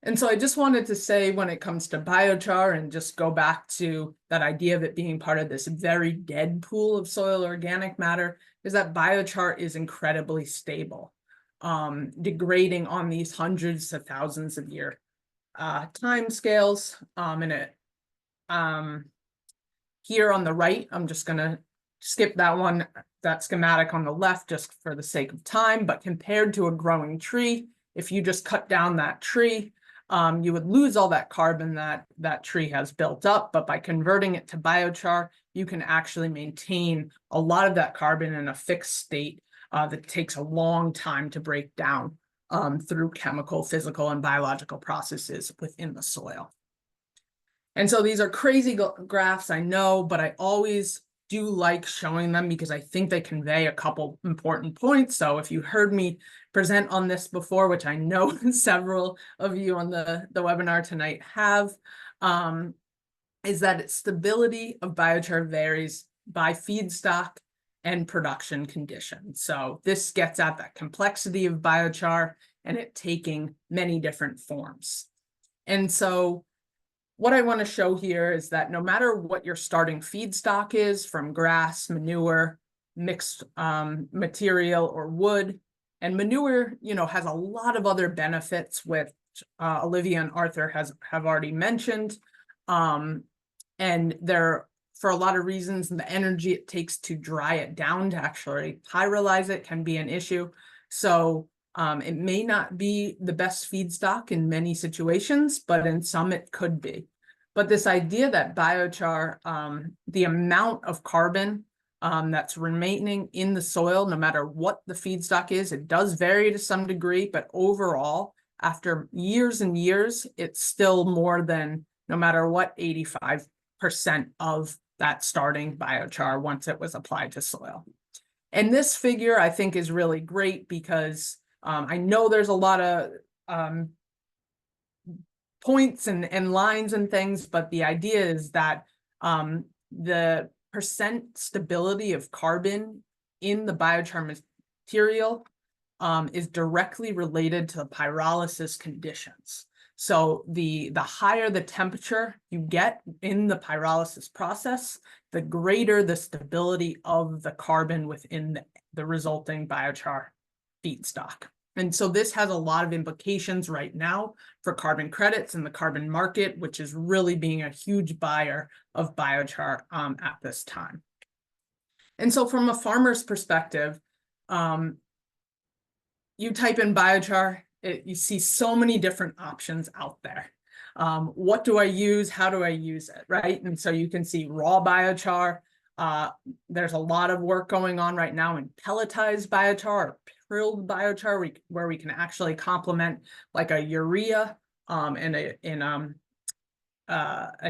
And so I just wanted to say, when it comes to biochar, and just go back to that idea of it being part of this very dead pool of soil organic matter, is that biochar is incredibly stable, degrading on these hundreds to thousands of year time scales. Here on the right, I'm just going to skip that one, that schematic on the left, just for the sake of time. But compared to a growing tree, if you just cut down that tree, you would lose all that carbon that tree has built up. But by converting it to biochar, you can actually maintain a lot of that carbon in a fixed state that takes a long time to break down through chemical, physical, and biological processes within the soil. And so these are crazy graphs, I know, but I always do like showing them because I think they convey a couple important points. So if you heard me present on this before, which I know several of you on the webinar tonight have, is that stability of biochar varies by feedstock and production conditions. So this gets at that complexity of biochar and it taking many different forms. And so what I want to show here is that no matter what your starting feedstock is, from grass, manure, mixed material, or wood, and manure, has a lot of other benefits, which Olivia and Arthur have already mentioned. And there, for a lot of reasons, the energy it takes to dry it down to actually pyrolyze it can be an issue. So it may not be the best feedstock in many situations, but in some it could be. But this idea that biochar, the amount of carbon that's remaining in the soil, no matter what the feedstock is, it does vary to some degree, but overall, after years and years, it's still more than, no matter what, 85% of that starting biochar once it was applied to soil. And this figure, I think, is really great because I know there's a lot of points and lines and things, but the idea is that the percent stability of carbon in the biochar material is directly related to the pyrolysis conditions. So the higher the temperature you get in the pyrolysis process, the greater the stability of the carbon within the resulting biochar feedstock. And so this has a lot of implications right now for carbon credits in the carbon market, which is really being a huge buyer of biochar at this time. And so from a farmer's perspective, you type in biochar, you see so many different options out there. What do I use? How do I use it, right? And so you can see raw biochar. There's a lot of work going on right now in pelletized biochar, or prilled biochar, where we can actually complement like a urea and a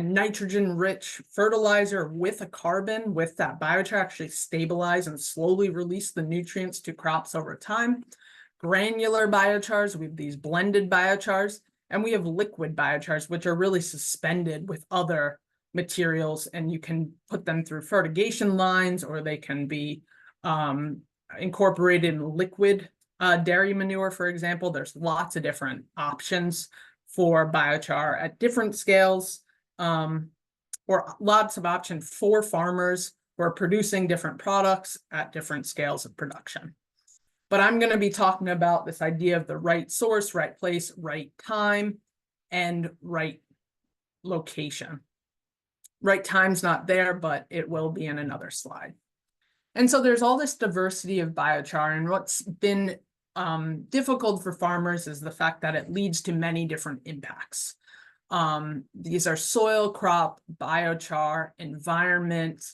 nitrogen-rich fertilizer with a carbon, with that biochar, actually stabilize and slowly release the nutrients to crops over time. Granular biochars, we have these blended biochars, and we have liquid biochars, which are really suspended with other materials, and you can put them through fertigation lines, or they can be incorporated in liquid dairy manure, for example. There's lots of different options for biochar at different scales, or lots of options for farmers who are producing different products at different scales of production. But I'm going to be talking about this idea of the right source, right place, right time, and right location. Right time's not there, but it will be in another slide. And so there's all this diversity of biochar, and what's been difficult for farmers is the fact that it leads to many different impacts. These are soil, crop, biochar, environment,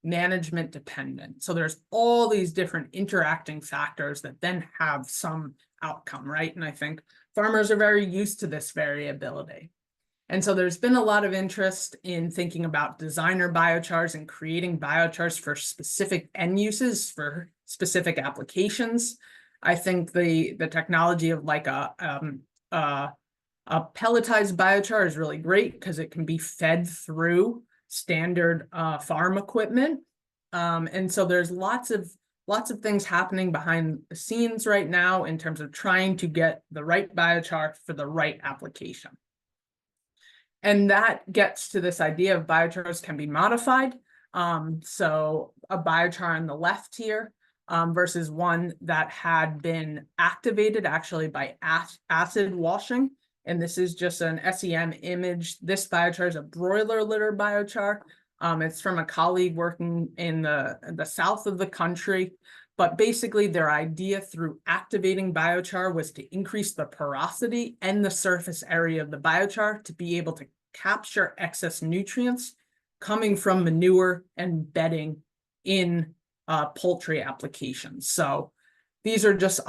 management dependent. So there's all these different interacting factors that then have some outcome, right? And I think farmers are very used to this variability. And so there's been a lot of interest in thinking about designer biochars and creating biochars for specific end uses, for specific applications. I think the technology of like a pelletized biochar is really great because it can be fed through standard farm equipment. And so there's lots of lots of things happening behind the scenes right now in terms of trying to get the right biochar for the right application. And that gets to this idea of biochars can be modified. So a biochar on the left here versus one that had been activated actually by acid washing. And this is just an SEM image. This biochar is a broiler litter biochar. It's from a colleague working in the south of the country. But basically their idea through activating biochar was to increase the porosity and the surface area of the biochar to be able to capture excess nutrients coming from manure and bedding in poultry applications. So these are just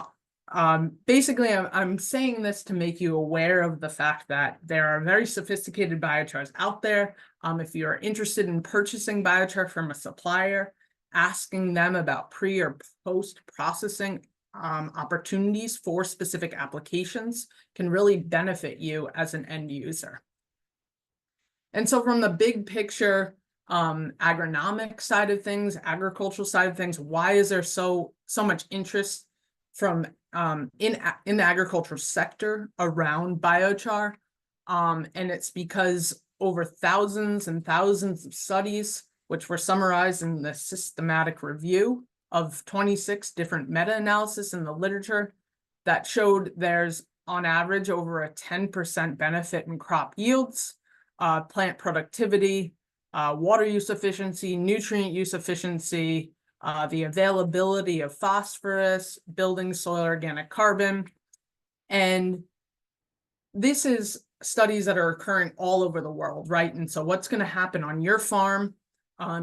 basically I'm saying this to make you aware of the fact that there are very sophisticated biochars out there. If you are interested in purchasing biochar from a supplier, asking them about pre or post processing opportunities for specific applications can really benefit you as an end user. And so from the big picture, agronomic side of things, agricultural side of things, why is there so much interest from in the agricultural sector around biochar? And it's because over thousands and thousands of studies, which were summarized in the systematic review of 26 different meta-analysis in the literature, that showed there's on average over a 10% benefit in crop yields, plant productivity, water use efficiency, nutrient use efficiency, the availability of phosphorus, building soil organic carbon. And this is studies that are occurring all over the world, right? And so what's going to happen on your farm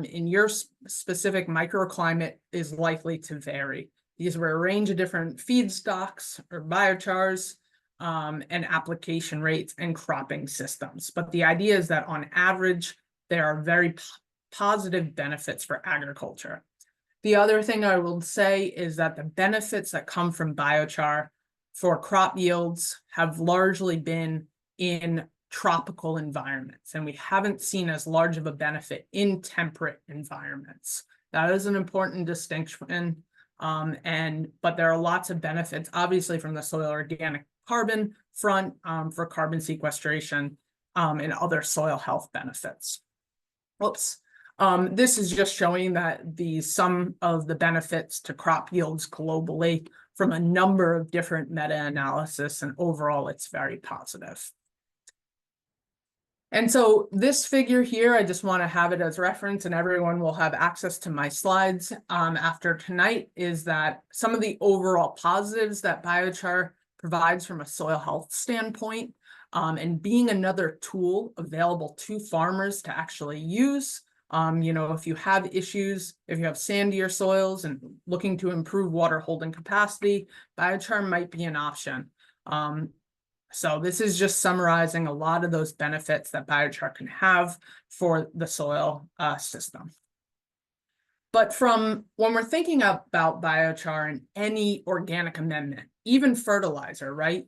in your specific microclimate is likely to vary. These were a range of different feedstocks or biochars and application rates and cropping systems. But the idea is that on average, there are very positive benefits for agriculture. The other thing I will say is that the benefits that come from biochar for crop yields have largely been in tropical environments, and we haven't seen as large of a benefit in temperate environments. That is an important distinction. But there are lots of benefits, obviously, from the soil organic carbon front for carbon sequestration and other soil health benefits. Whoops. This is just showing that some of the benefits to crop yields globally from a number of different meta-analysis, and overall it's very positive. And so this figure here, I just want to have it as reference, and everyone will have access to my slides after tonight, is that some of the overall positives that biochar provides from a soil health standpoint, and being another tool available to farmers to actually use. If you have issues, if you have sandier soils and looking to improve water holding capacity, biochar might be an option. So this is just summarizing a lot of those benefits that biochar can have for the soil system. But from when we're thinking about biochar and any organic amendment, even fertilizer, right?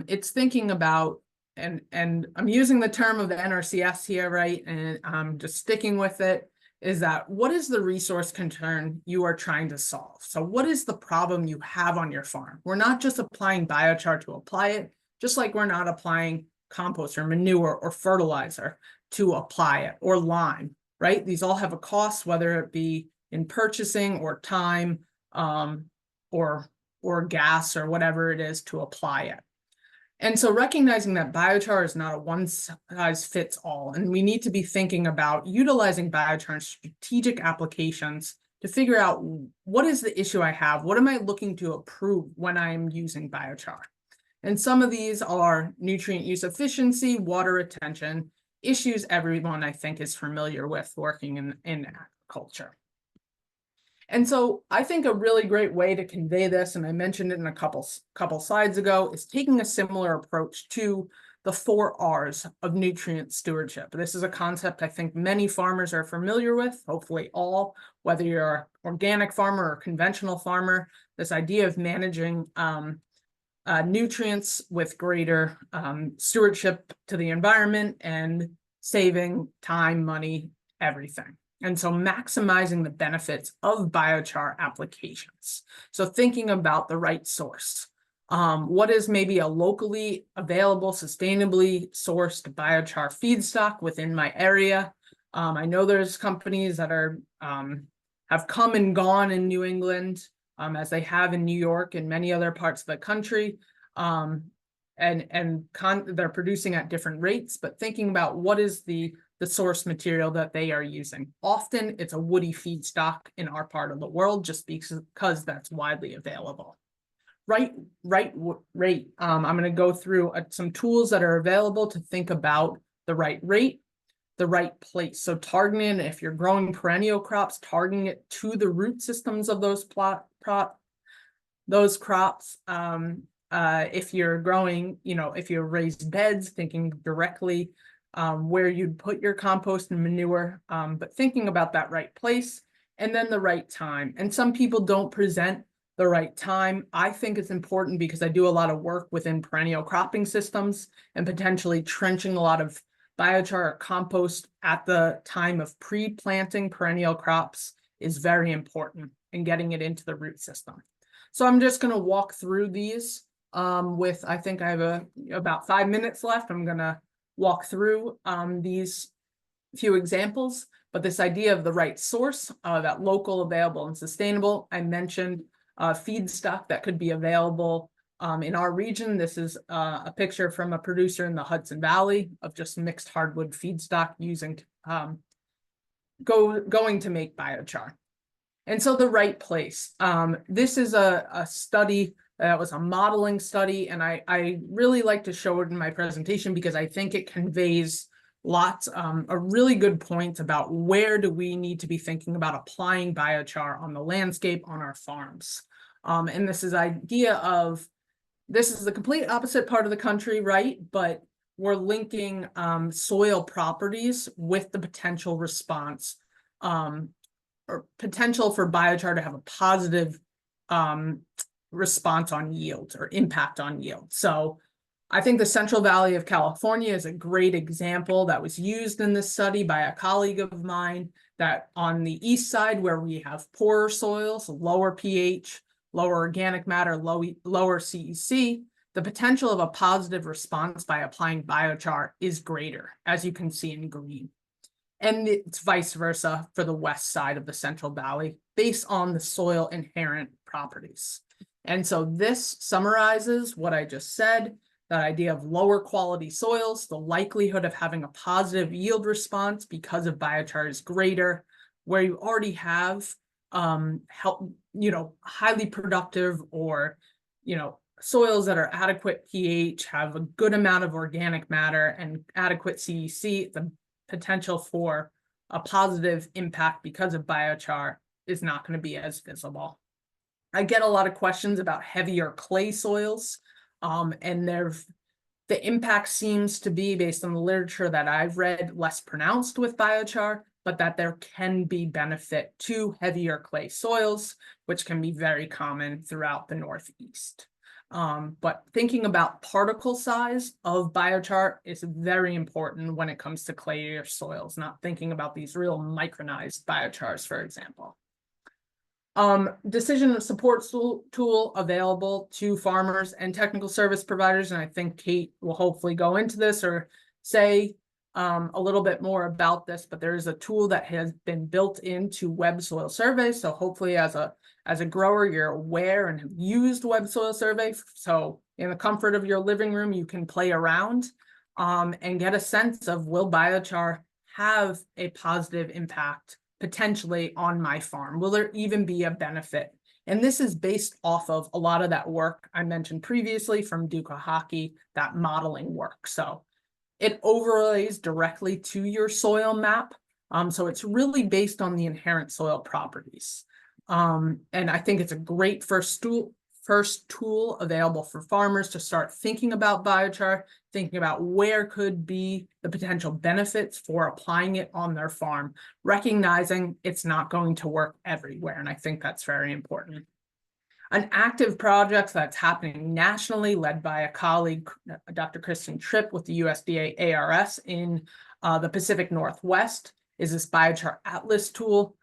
It's thinking about, and I'm using the term of the NRCS here, right? And I'm just sticking with it, is that what is the resource concern you are trying to solve? So what is the problem you have on your farm? We're not just applying biochar to apply it, just like we're not applying compost or manure or fertilizer to apply it, or lime, right? These all have a cost, whether it be in purchasing or time or gas or whatever it is to apply it. And so recognizing that biochar is not a one size fits all, and we need to be thinking about utilizing biochar in strategic applications to figure out what is the issue I have, what am I looking to improve when I'm using biochar? And some of these are nutrient use efficiency, water retention, issues everyone I think is familiar with working in agriculture. And so I think a really great way to convey this, and I mentioned it in a couple slides ago, is taking a similar approach to the 4 R's of nutrient stewardship. This is a concept I think many farmers are familiar with, hopefully all, whether you're an organic farmer or a conventional farmer, this idea of managing nutrients with greater stewardship to the environment and saving time, money, everything. And so maximizing the benefits of biochar applications. So thinking about the right source. What is maybe a locally available, sustainably sourced biochar feedstock within my area? I know there's companies that are have come and gone in New England, as they have in New York and many other parts of the country. They're producing at different rates, but thinking about what is the source material that they are using. Often it's a woody feedstock in our part of the world, just because that's widely available. Rate. I'm going to go through some tools that are available to think about the right rate, the right place. So targeting, if you're growing perennial crops, targeting it to the root systems of those crops. If you're growing, if you're raised beds, thinking directly where you'd put your compost and manure, but thinking about that right place and then the right time. And some people don't present the right time. I think it's important because I do a lot of work within perennial cropping systems, and potentially trenching a lot of biochar or compost at the time of pre-planting perennial crops is very important in getting it into the root system. So I'm just going to walk through these I think I have about 5 minutes left. I'm going to walk through these few examples, but this idea of the right source, that local, available, and sustainable. I mentioned feedstock that could be available in our region. This is a picture from a producer in the Hudson Valley of just mixed hardwood feedstock using going to make biochar. And so the right place. This is a study that was a modeling study, and I really like to show it in my presentation because I think it conveys a really good point about where do we need to be thinking about applying biochar on the landscape on our farms. And this is this is the complete opposite part of the country, right? But we're linking soil properties with the potential response or potential for biochar to have a positive response on yield or impact on yield. So I think the Central Valley of California is a great example that was used in this study by a colleague of mine, that on the east side where we have poorer soils, lower pH, lower organic matter, lower CEC, the potential of a positive response by applying biochar is greater, as you can see in green. And it's vice versa for the west side of the Central Valley based on the soil inherent properties. And so this summarizes what I just said, that idea of lower quality soils, the likelihood of having a positive yield response because of biochar is greater, where you already have highly productive or, soils that are adequate pH, have a good amount of organic matter and adequate CEC, the potential for a positive impact because of biochar is not going to be as visible. I get a lot of questions about heavier clay soils, and the impact seems to be, based on the literature that I've read, less pronounced with biochar, but that there can be benefit to heavier clay soils, which can be very common throughout the Northeast. But thinking about particle size of biochar is very important when it comes to clayier soils, not thinking about these real micronized biochars, for example. Decision support tool available to farmers and technical service providers. And I think Kate will hopefully go into this or say a little bit more about this, but there is a tool that has been built into Web Soil Survey. So hopefully as a grower, you're aware and have used Web Soil Survey. So in the comfort of your living room, you can play around and get a sense of, will biochar have a positive impact potentially on my farm? Will there even be a benefit? And this is based off of a lot of that work I mentioned previously from Duke Hockey, that modeling work. So it overlays directly to your soil map. So it's really based on the inherent soil properties. And I think it's a great first tool available for farmers to start thinking about biochar, thinking about where could be the potential benefits for applying it on their farm, recognizing it's not going to work everywhere. And I think that's very important. An active project that's happening nationally, led by a colleague, Dr. Kristen Tripp with the USDA ARS in the Pacific Northwest, is this biochar atlas tool.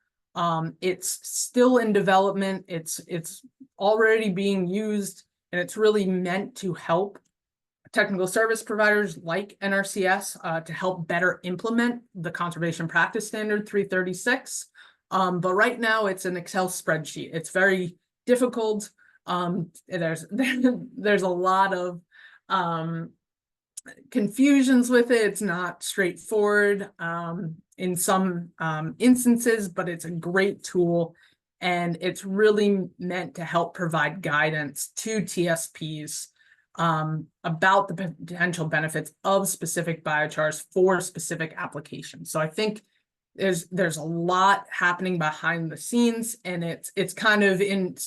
It's still in development. It's already being used, and it's really meant to help technical service providers like NRCS to help better implement the Conservation Practice Standard 336. But right now it's an Excel spreadsheet. It's very difficult. There's a lot of confusions with it. It's not straightforward in some instances, but it's a great tool, and it's really meant to help provide guidance to TSPs about the potential benefits of specific biochars for specific applications. So I think there's a lot happening behind the scenes, and it's kind of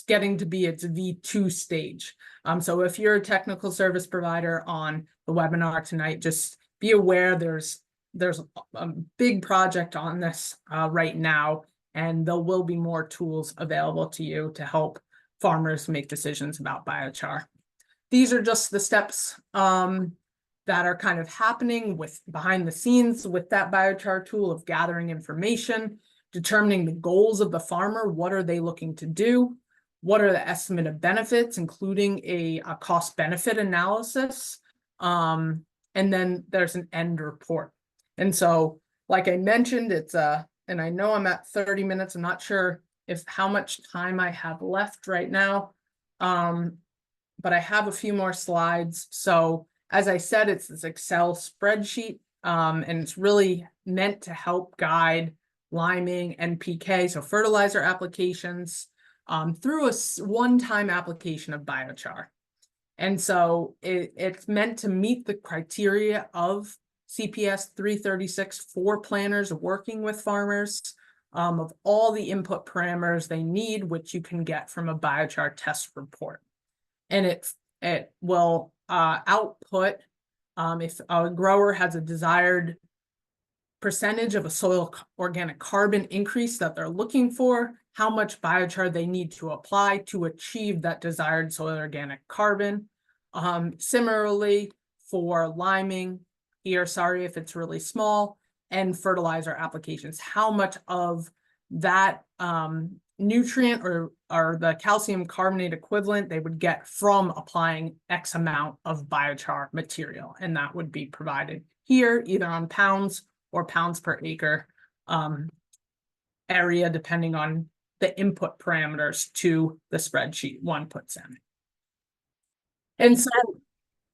getting to be its V2 stage. So if you're a technical service provider on the webinar tonight, just be aware there's a big project on this right now, and there will be more tools available to you to help farmers make decisions about biochar. These are just the steps that are kind of happening behind the scenes with that biochar tool of gathering information, determining the goals of the farmer. What are they looking to do? What are the estimated benefits, including a cost benefit analysis? And then there's an end report. And so, like I mentioned, and I know I'm at 30 minutes. I'm not sure how much time I have left right now. But I have a few more slides. So as I said, it's this Excel spreadsheet, and it's really meant to help guide liming, NPK, so fertilizer applications, through a one-time application of biochar. And so it's meant to meet the criteria of CPS 336 for planners working with farmers, of all the input parameters they need, which you can get from a biochar test report. And it will output if a grower has a desired percentage of a soil organic carbon increase that they're looking for, how much biochar they need to apply to achieve that desired soil organic carbon. Similarly, for liming, if it's really small, and fertilizer applications, how much of that nutrient or the calcium carbonate equivalent they would get from applying X amount of biochar material. And that would be provided here either on pounds or pounds per acre area, depending on the input parameters to the spreadsheet one puts in. And so,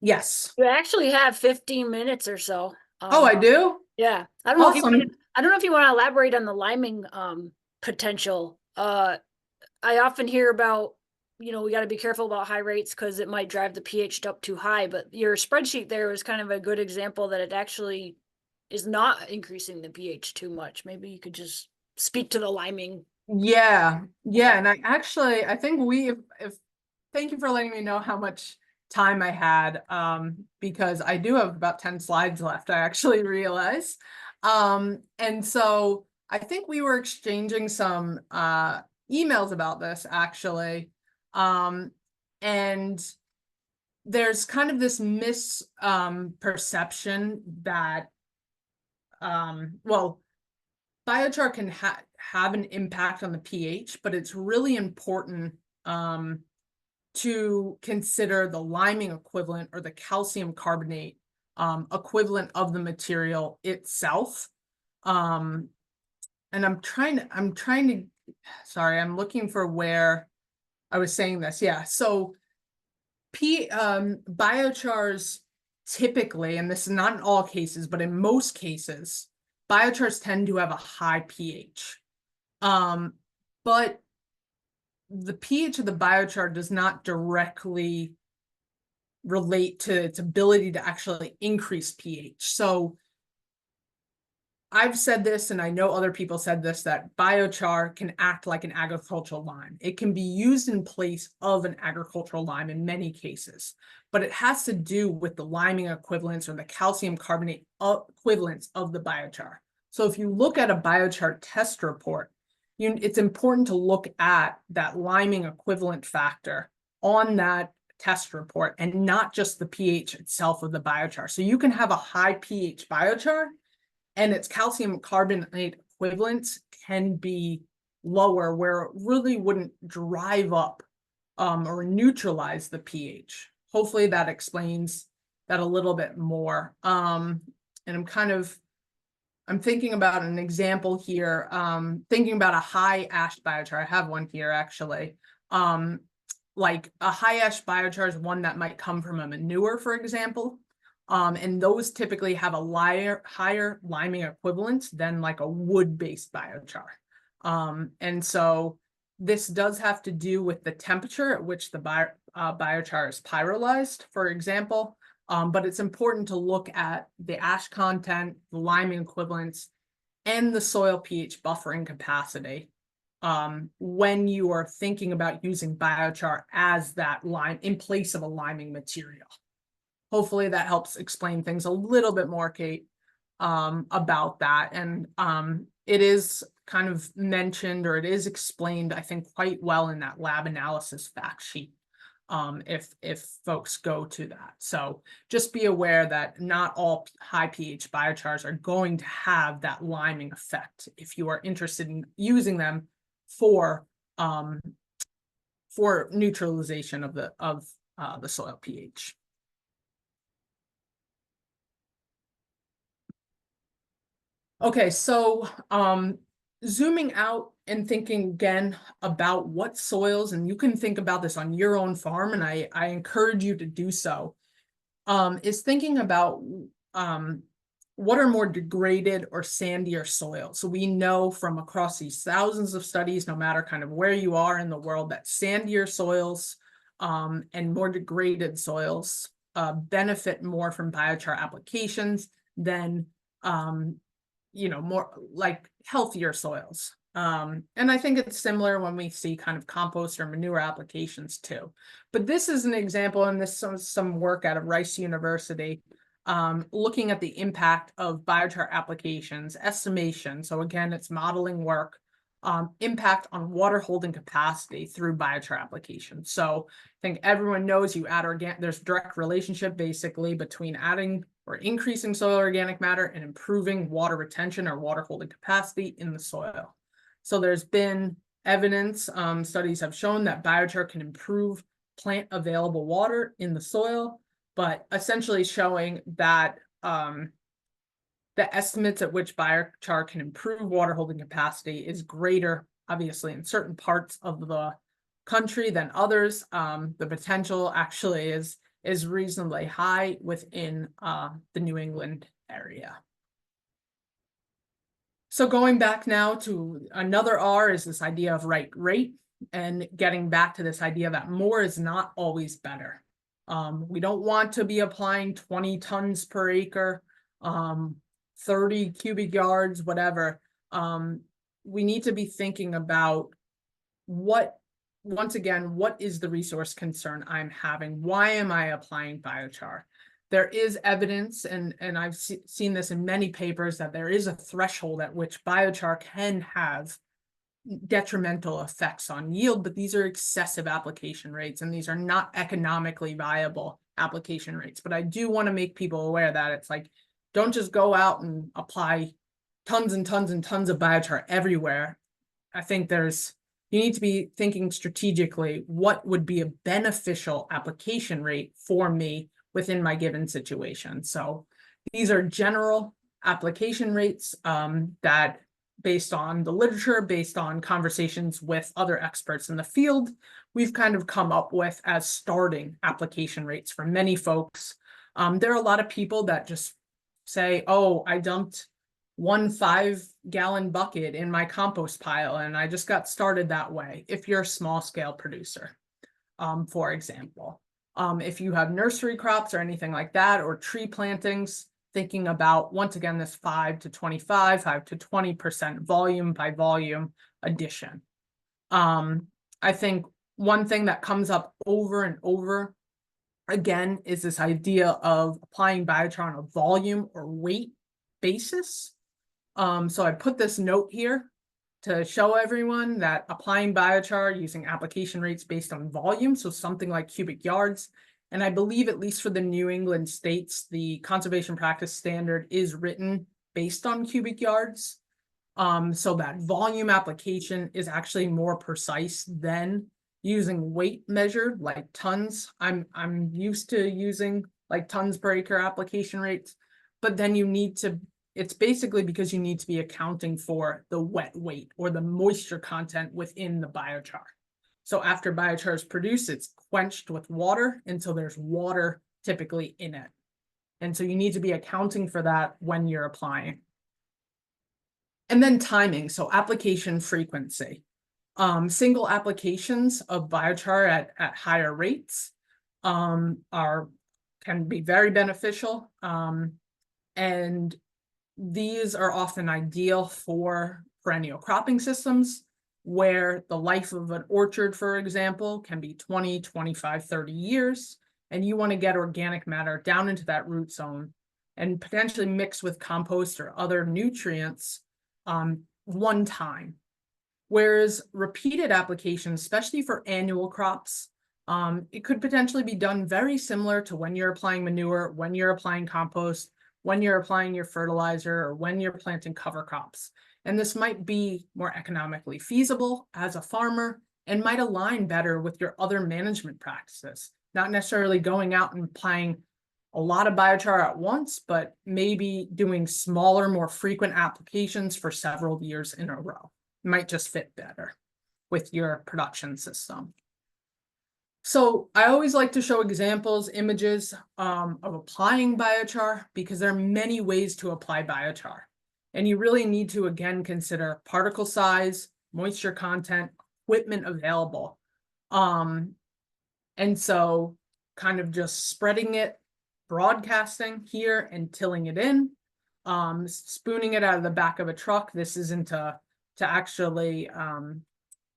yes. You actually have 15 minutes or so. Oh, I do? Yeah. I don't know if you want to elaborate on the liming potential. I often hear about, we got to be careful about high rates because it might drive the pH up too high, but your spreadsheet there is kind of a good example that it actually is not increasing the pH too much. Maybe you could just speak to the liming. Yeah. And I think thank you for letting me know how much time I had, because I do have about 10 slides left, I actually realize. And so I think we were exchanging some emails about this actually. And there's kind of this misperception that, biochar can have an impact on the pH, but it's really important to consider the liming equivalent or the calcium carbonate equivalent of the material itself. And I'm looking for where I was saying this. Yeah. So biochars typically, and this is not in all cases, but in most cases, biochars tend to have a high pH. But the pH of the biochar does not directly relate to its ability to actually increase pH. So I've said this, and I know other people said this, that biochar can act like an agricultural lime. It can be used in place of an agricultural lime in many cases, but it has to do with the liming equivalents or the calcium carbonate equivalents of the biochar. So if you look at a biochar test report, it's important to look at that liming equivalent factor on that test report and not just the pH itself of the biochar. So you can have a high pH biochar and its calcium carbonate equivalents can be lower, where it really wouldn't drive up or neutralize the pH. Hopefully that explains that a little bit more. And I'm thinking about an example here, thinking about a high ash biochar. I have one here actually. Like a high ash biochar is one that might come from a manure, for example. And those typically have a higher liming equivalent than like a wood-based biochar. And so this does have to do with the temperature at which the biochar is pyrolyzed, for example. But it's important to look at the ash content, the liming equivalents, and the soil pH buffering capacity when you are thinking about using biochar as that lime in place of a liming material. Hopefully that helps explain things a little bit more, Kate, about that. And it is kind of mentioned, or it is explained, I think, quite well in that lab analysis fact sheet. If folks go to that. So just be aware that not all high pH biochars are going to have that liming effect if you are interested in using them for neutralization of the soil pH. Okay, so zooming out and thinking again about what soils, and you can think about this on your own farm, and I encourage you to do so, is thinking about what are more degraded or sandier soils. So we know from across these thousands of studies, no matter kind of where you are in the world, that sandier soils and more degraded soils benefit more from biochar applications than more like healthier soils. And I think it's similar when we see kind of compost or manure applications too. But this is an example, and this is some work out of Rice University, looking at the impact of biochar applications, estimation. So again, it's modeling work, impact on water holding capacity through biochar application. So I think everyone knows you add there's direct relationship basically between adding or increasing soil organic matter and improving water retention or water holding capacity in the soil. So there's been evidence, studies have shown that biochar can improve plant available water in the soil, but essentially showing that the estimates at which biochar can improve water holding capacity is greater, obviously, in certain parts of the country than others. The potential actually is reasonably high within the New England area. So going back now to another R is this idea of right rate, and getting back to this idea that more is not always better. We don't want to be applying 20 tons per acre, 30 cubic yards, whatever. We need to be thinking about once again, what is the resource concern I'm having? Why am I applying biochar? There is evidence, and I've seen this in many papers, that there is a threshold at which biochar can have detrimental effects on yield, but these are excessive application rates, and these are not economically viable application rates. But I do want to make people aware that it's like, don't just go out and apply tons and tons and tons of biochar everywhere. I think you need to be thinking strategically, what would be a beneficial application rate for me within my given situation. So these are general application rates that, based on the literature, based on conversations with other experts in the field, we've kind of come up with as starting application rates for many folks. There are a lot of people that just say, oh, I dumped 1 5-gallon bucket in my compost pile, and I just got started that way. If you're a small scale producer, for example, if you have nursery crops or anything like that, or tree plantings, thinking about, once again, this 5 to 20% volume by volume addition. I think one thing that comes up over and over again is this idea of applying biochar on a volume or weight basis. So I put this note here to show everyone that applying biochar using application rates based on volume, so something like cubic yards, and I believe, at least for the New England states, the conservation practice standard is written based on cubic yards. So that volume application is actually more precise than using weight measured like tons. I'm used to using like tons per acre application rates, but then you need to, it's basically because you need to be accounting for the wet weight or the moisture content within the biochar. So after biochar is produced, it's quenched with water until there's water typically in it. And so you need to be accounting for that when you're applying. And then timing, so application frequency. Single applications of biochar at higher rates can be very beneficial. And these are often ideal for perennial cropping systems where the life of an orchard, for example, can be 20, 25, 30 years. And you want to get organic matter down into that root zone and potentially mix with compost or other nutrients one time. Whereas repeated applications, especially for annual crops, it could potentially be done very similar to when you're applying manure, when you're applying compost, when you're applying your fertilizer, or when you're planting cover crops. And this might be more economically feasible as a farmer and might align better with your other management practices, not necessarily going out and applying a lot of biochar at once, but maybe doing smaller, more frequent applications for several years in a row. Might just fit better with your production system. So I always like to show examples, images of applying biochar because there are many ways to apply biochar. And you really need to, again, consider particle size, moisture content, equipment available. And so kind of just spreading it, broadcasting here and tilling it in, spooning it out of the back of a truck. This isn't to actually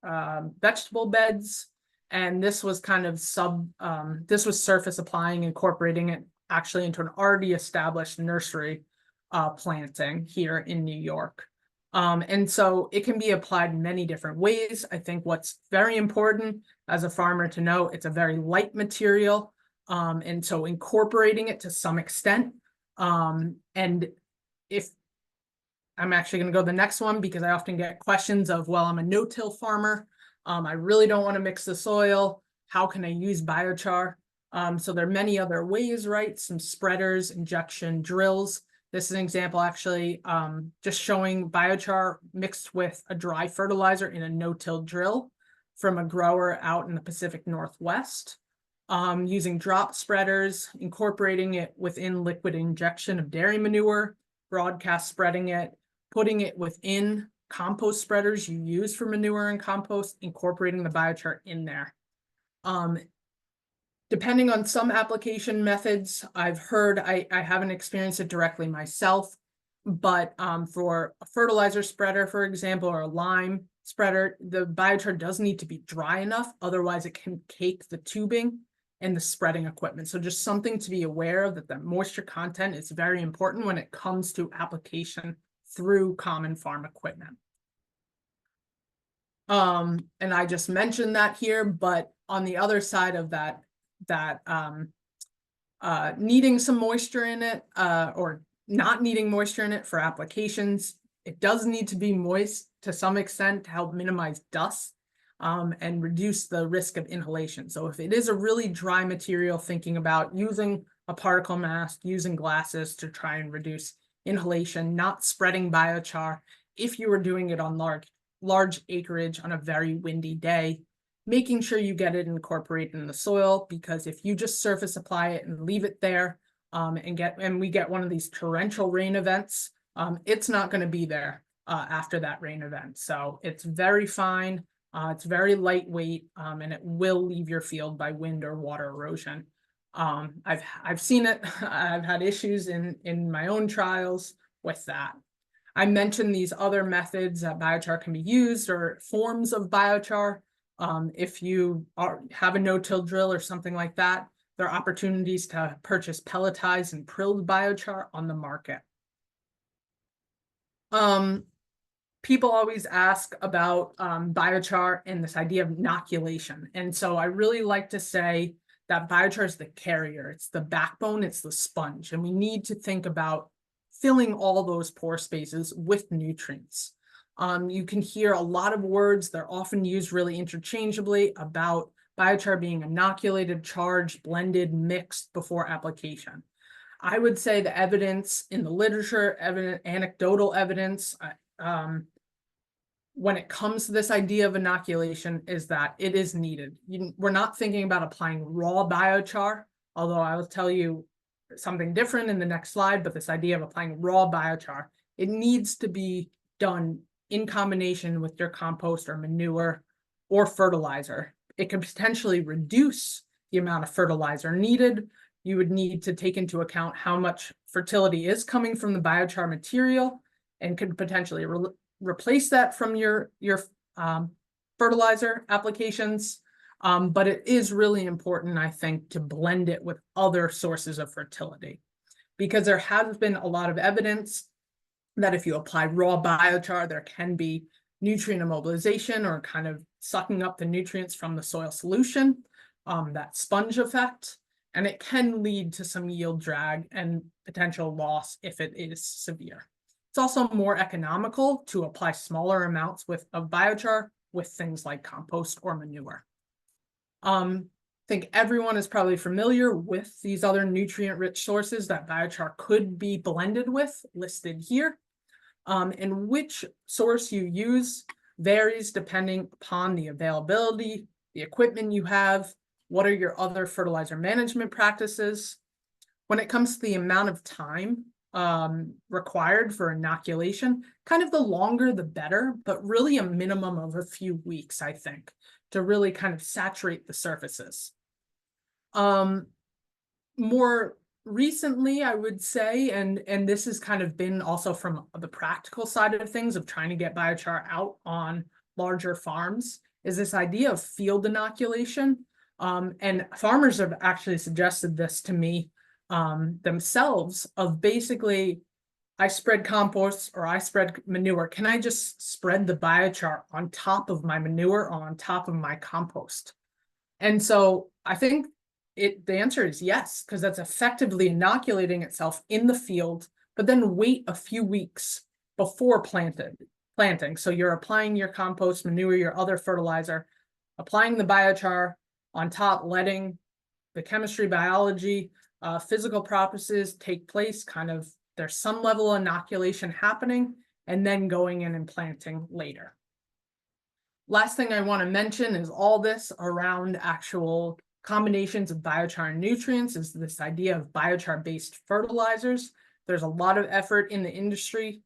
vegetable beds. And this was kind of this was surface applying, incorporating it actually into an already established nursery planting here in New York. And so it can be applied in many different ways. I think what's very important as a farmer to know, it's a very light material. And so incorporating it to some extent. And if I'm actually going to go to the next one because I often get questions of, well, I'm a no-till farmer. I really don't want to mix the soil. How can I use biochar? So there are many other ways, right? Some spreaders, injection drills. This is an example actually just showing biochar mixed with a dry fertilizer in a no-till drill from a grower out in the Pacific Northwest. Using drop spreaders, incorporating it within liquid injection of dairy manure, broadcast spreading it, putting it within compost spreaders you use for manure and compost, incorporating the biochar in there. Depending on some application methods, I've heard, I haven't experienced it directly myself, but for a fertilizer spreader, for example, or a lime spreader, the biochar does need to be dry enough, otherwise it can cake the tubing and the spreading equipment. So just something to be aware of, that the moisture content is very important when it comes to application through common farm equipment. And I just mentioned that here, but on the other side of that, needing some moisture in it or not needing moisture in it for applications, it does need to be moist to some extent to help minimize dust and reduce the risk of inhalation. So if it is a really dry material, thinking about using a particle mask, using glasses to try and reduce inhalation, not spreading biochar if you were doing it on large acreage on a very windy day, making sure you get it incorporated in the soil, because if you just surface apply it and leave it there and we get one of these torrential rain events, it's not going to be there after that rain event. So it's very fine, it's very lightweight, and it will leave your field by wind or water erosion. I've seen it. I've had issues in my own trials with that. I mentioned these other methods that biochar can be used, or forms of biochar. If you have a no-till drill or something like that, there are opportunities to purchase pelletized and prilled biochar on the market. People always ask about biochar and this idea of inoculation. And so I really like to say that biochar is the carrier, it's the backbone, it's the sponge. And we need to think about filling all those pore spaces with nutrients. You can hear a lot of words, they're often used really interchangeably about biochar being inoculated, charged, blended, mixed before application. I would say the evidence in the literature, anecdotal evidence, when it comes to this idea of inoculation is that it is needed. We're not thinking about applying raw biochar, although I will tell you something different in the next slide, but this idea of applying raw biochar, it needs to be done in combination with your compost or manure or fertilizer. It could potentially reduce the amount of fertilizer needed. You would need to take into account how much fertility is coming from the biochar material and could potentially replace that from your fertilizer applications. But it is really important, I think, to blend it with other sources of fertility, because there has been a lot of evidence that if you apply raw biochar, there can be nutrient immobilization or kind of sucking up the nutrients from the soil solution, that sponge effect, and it can lead to some yield drag and potential loss if it is severe. It's also more economical to apply smaller amounts of biochar with things like compost or manure. I think everyone is probably familiar with these other nutrient-rich sources that biochar could be blended with, listed here. And which source you use varies depending upon the availability, the equipment you have, what are your other fertilizer management practices. When it comes to the amount of time required for inoculation, kind of the longer the better, but really a minimum of a few weeks, I think, to really kind of saturate the surfaces. More recently, I would say, and this has kind of been also from the practical side of things of trying to get biochar out on larger farms, is this idea of field inoculation. And farmers have actually suggested this to me themselves, of basically, I spread compost or I spread manure. Can I just spread the biochar on top of my manure or on top of my compost? And so I think the answer is yes, because that's effectively inoculating itself in the field, but then wait a few weeks before planting. So you're applying your compost, manure, your other fertilizer, applying the biochar on top, letting the chemistry, biology, physical processes take place, kind of there's some level of inoculation happening, and then going in and planting later. Last thing I want to mention is all this around actual combinations of biochar and nutrients is this idea of biochar-based fertilizers. There's a lot of effort in the industry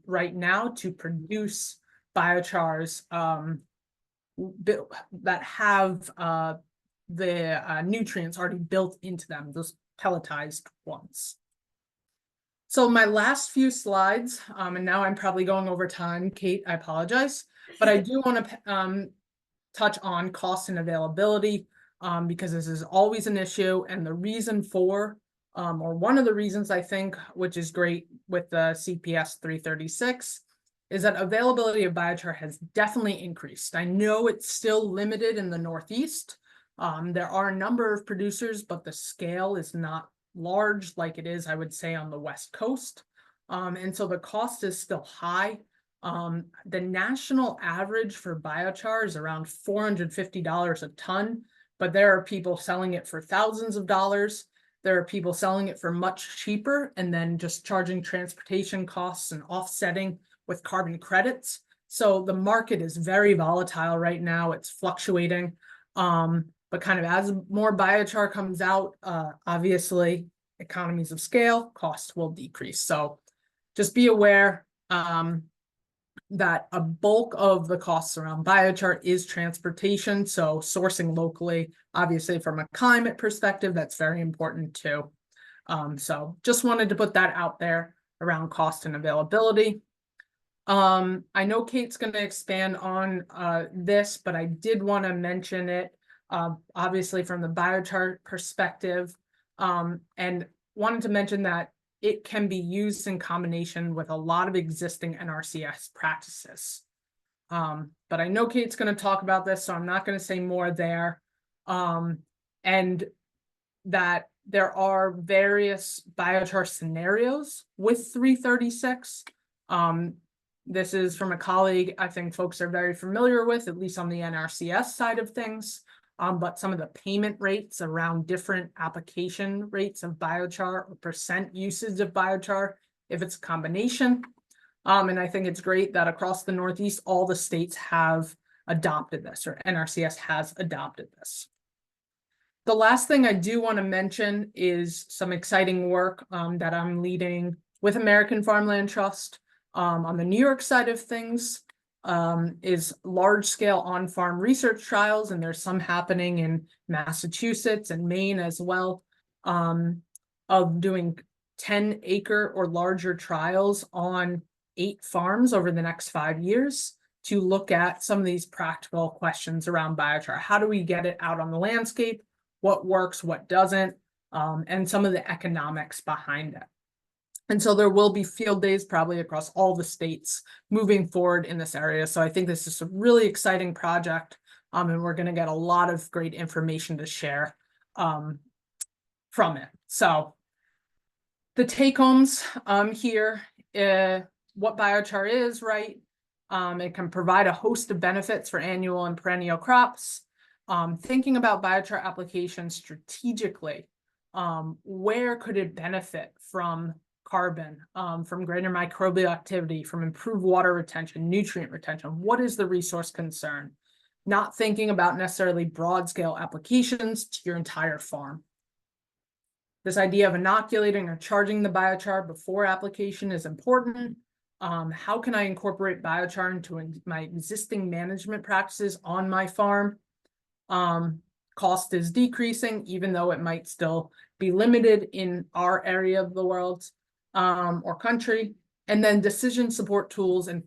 right now to produce biochars that have the nutrients already built into them, those pelletized ones. So my last few slides, and now I'm probably going over time, Kate, I apologize, but I do want to touch on cost and availability, because this is always an issue, and the reason for, or one of the reasons I think, which is great with the CPS 336, is that availability of biochar has definitely increased. I know it's still limited in the Northeast. There are a number of producers, but the scale is not large like it is, I would say, on the West Coast. And so the cost is still high. The national average for biochar is around $450 a ton, but there are people selling it for thousands of dollars. There are people selling it for much cheaper and then just charging transportation costs and offsetting with carbon credits. So the market is very volatile right now. It's fluctuating. But kind of as more biochar comes out, obviously economies of scale, costs will decrease. So just be aware that a bulk of the costs around biochar is transportation. So sourcing locally, obviously from a climate perspective, that's very important too. So just wanted to put that out there around cost and availability. I know Kate's going to expand on this, but I did want to mention it, obviously from the biochar perspective, and wanted to mention that it can be used in combination with a lot of existing NRCS practices. But I know Kate's going to talk about this, so I'm not going to say more there. And that there are various biochar scenarios with 336. This is from a colleague I think folks are very familiar with, at least on the NRCS side of things. But some of the payment rates around different application rates of biochar or percent usage of biochar, if it's a combination. And I think it's great that across the Northeast, all the states have adopted this, or NRCS has adopted this. The last thing I do want to mention is some exciting work that I'm leading with American Farmland Trust on the New York side of things. Is large-scale on-farm research trials, and there's some happening in Massachusetts and Maine as well, of doing 10-acre or larger trials on 8 farms over the next 5 years to look at some of these practical questions around biochar. How do we get it out on the landscape? What works, what doesn't, and some of the economics behind it. And so there will be field days probably across all the states moving forward in this area. So I think this is a really exciting project, and we're going to get a lot of great information to share from it. So the take homes here, what biochar is, right? It can provide a host of benefits for annual and perennial crops. Thinking about biochar application strategically, where could it benefit from carbon, from greater microbial activity, from improved water retention, nutrient retention? What is the resource concern? Not thinking about necessarily broad scale applications to your entire farm. This idea of inoculating or charging the biochar before application is important. How can I incorporate biochar into my existing management practices on my farm? Cost is decreasing, even though it might still be limited in our area of the world or country. And then decision support tools, and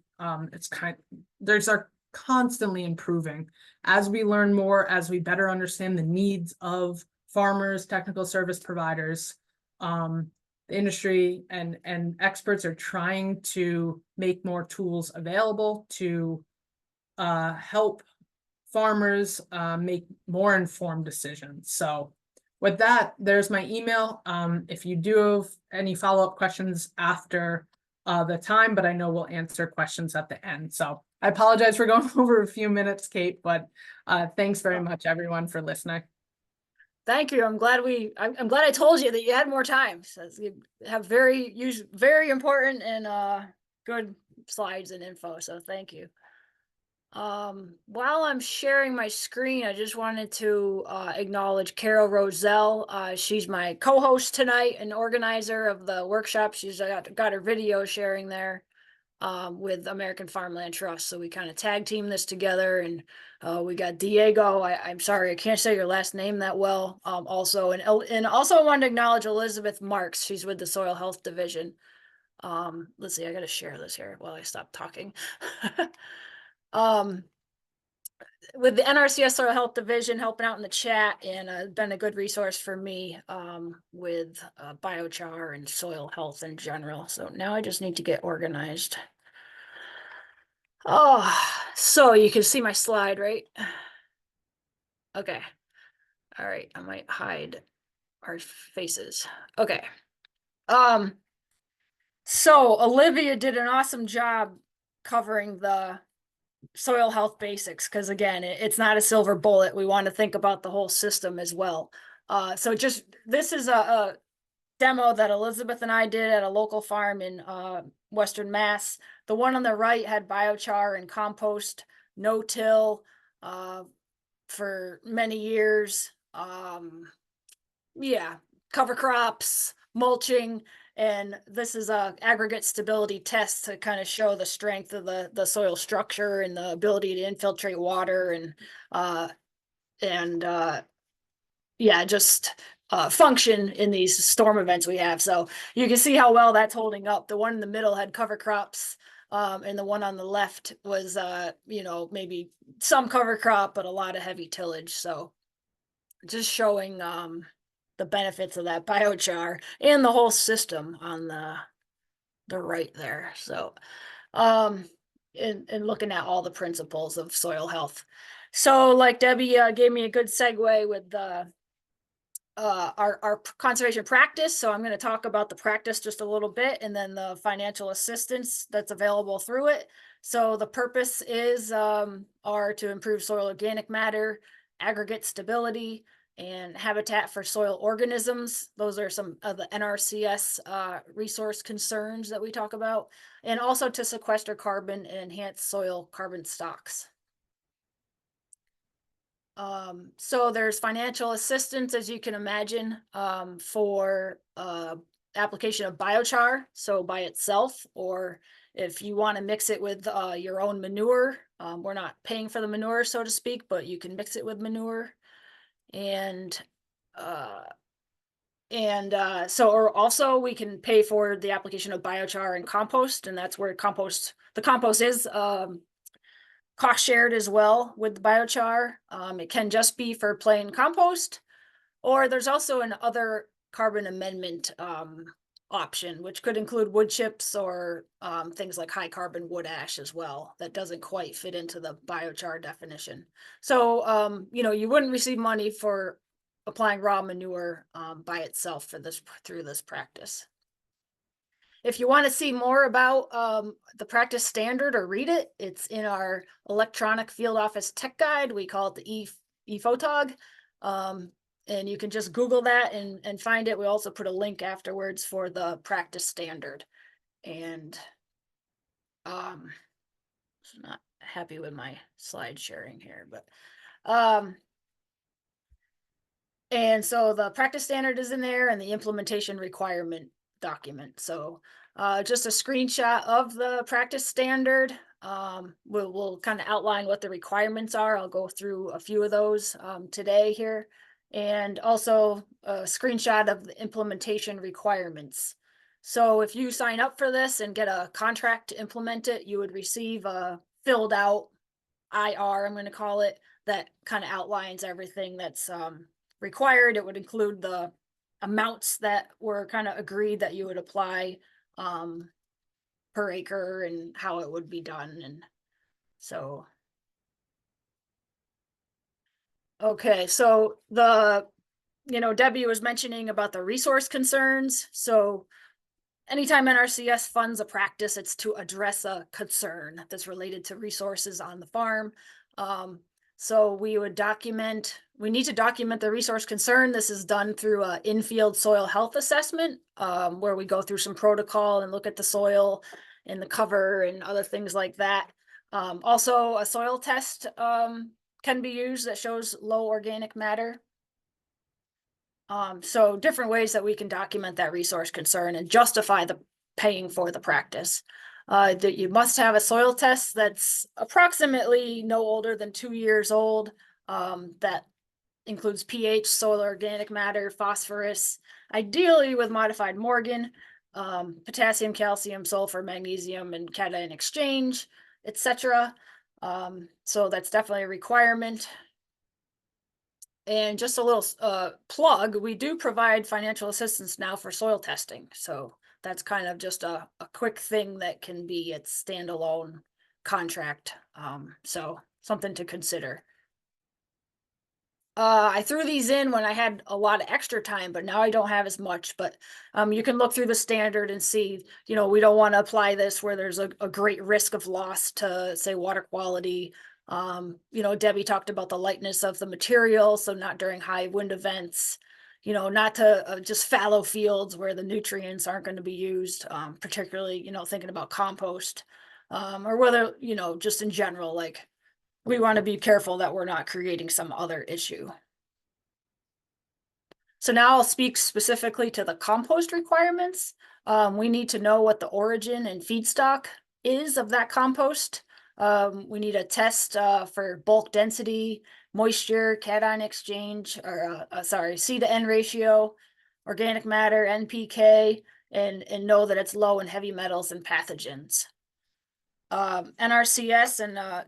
those are constantly improving as we learn more, as we better understand the needs of farmers, technical service providers. The industry and experts are trying to make more tools available to help farmers make more informed decisions. So with that, there's my email. If you do have any follow-up questions after the time, but I know we'll answer questions at the end. So I apologize for going over a few minutes, Kate, but thanks very much, everyone, for listening. Thank you. I'm glad I told you that you had more time. So you have very important and good slides and info. So thank you. While I'm sharing my screen, I just wanted to acknowledge Carol Roselle. She's my co-host tonight and organizer of the workshop. She's got her video sharing there with American Farmland Trust. So we kind of tag team this together, and we got Diego. I'm sorry, I can't say your last name that well. Also, and also I wanted to acknowledge Elizabeth Marks. She's with the Soil Health Division. Let's see, I got to share this here while I stop talking. With the NRCS Soil Health Division helping out in the chat, and been a good resource for me with biochar and soil health in general. So now I just need to get organized. Oh, so you can see my slide, right? Okay. All right, I might hide our faces. Okay. So Olivia did an awesome job covering the soil health basics, because again, it's not a silver bullet. We want to think about the whole system as well. So just this is a demo that Elizabeth and I did at a local farm in Western Mass. The one on the right had biochar and compost, no-till for many years. Yeah, cover crops, mulching. And this is a aggregate stability test to kind of show the strength of the soil structure and the ability to infiltrate water and yeah, just function in these storm events we have. So you can see how well that's holding up. The one in the middle had cover crops, and the one on the left was maybe some cover crop, but a lot of heavy tillage. So just showing the benefits of that biochar and the whole system on the right there. So and looking at all the principles of soil health. So like Debbie gave me a good segue with the our conservation practice. So I'm going to talk about the practice just a little bit, and then the financial assistance that's available through it. So the purpose is are to improve soil organic matter, aggregate stability, and habitat for soil organisms. Those are some of the NRCS resource concerns that we talk about, and also to sequester carbon and enhance soil carbon stocks. So there's financial assistance, as you can imagine, for application of biochar, so by itself, or if you want to mix it with your own manure. We're not paying for the manure, so to speak, but you can mix it with manure. And so, or also we can pay for the application of biochar and compost, and that's where the compost is cost shared as well with the biochar. It can just be for plain compost, or there's also an other carbon amendment option, which could include wood chips or things like high carbon wood ash as well. That doesn't quite fit into the biochar definition. So, you wouldn't receive money for applying raw manure by itself for through this practice. If you want to see more about the practice standard or read it, it's in our electronic field office tech guide. We call it the ePhotog. And you can just Google that and find it. We also put a link afterwards for the practice standard. And I'm not happy with my slide sharing here, but and so the practice standard is in there, and the implementation requirement document. So just a screenshot of the practice standard. We'll kind of outline what the requirements are. I'll go through a few of those today here, and also a screenshot of the implementation requirements. So if you sign up for this and get a contract to implement it, you would receive a filled out IR, I'm going to call it, that kind of outlines everything that's required. It would include the amounts that were kind of agreed that you would apply per acre and how it would be done. And so, okay, so Debbie was mentioning about the resource concerns. So anytime NRCS funds a practice, it's to address a concern that's related to resources on the farm. So we need to document the resource concern. This is done through an in-field soil health assessment, where we go through some protocol and look at the soil and the cover and other things like that. Also, a soil test can be used that shows low organic matter. So different ways that we can document that resource concern and justify the paying for the practice. That you must have a soil test that's approximately no older than 2 years old. That includes pH, soil organic matter, phosphorus, ideally with modified Morgan, potassium, calcium, sulfur, magnesium, and cation exchange, etc. So that's definitely a requirement. And just a little plug, we do provide financial assistance now for soil testing. So that's kind of just a quick thing that can be its standalone contract. So something to consider. I threw these in when I had a lot of extra time, but now I don't have as much. But you can look through the standard and see, we don't want to apply this where there's a great risk of loss to, say, water quality. Debbie talked about the lightness of the material, so not during high wind events, not to just fallow fields where the nutrients aren't going to be used, particularly, thinking about compost, or whether, just in general, like we want to be careful that we're not creating some other issue. So now I'll speak specifically to the compost requirements. We need to know what the origin and feedstock is of that compost. We need a test for bulk density, moisture, cation exchange, or C to N ratio, organic matter, NPK, and know that it's low in heavy metals and pathogens. NRCS and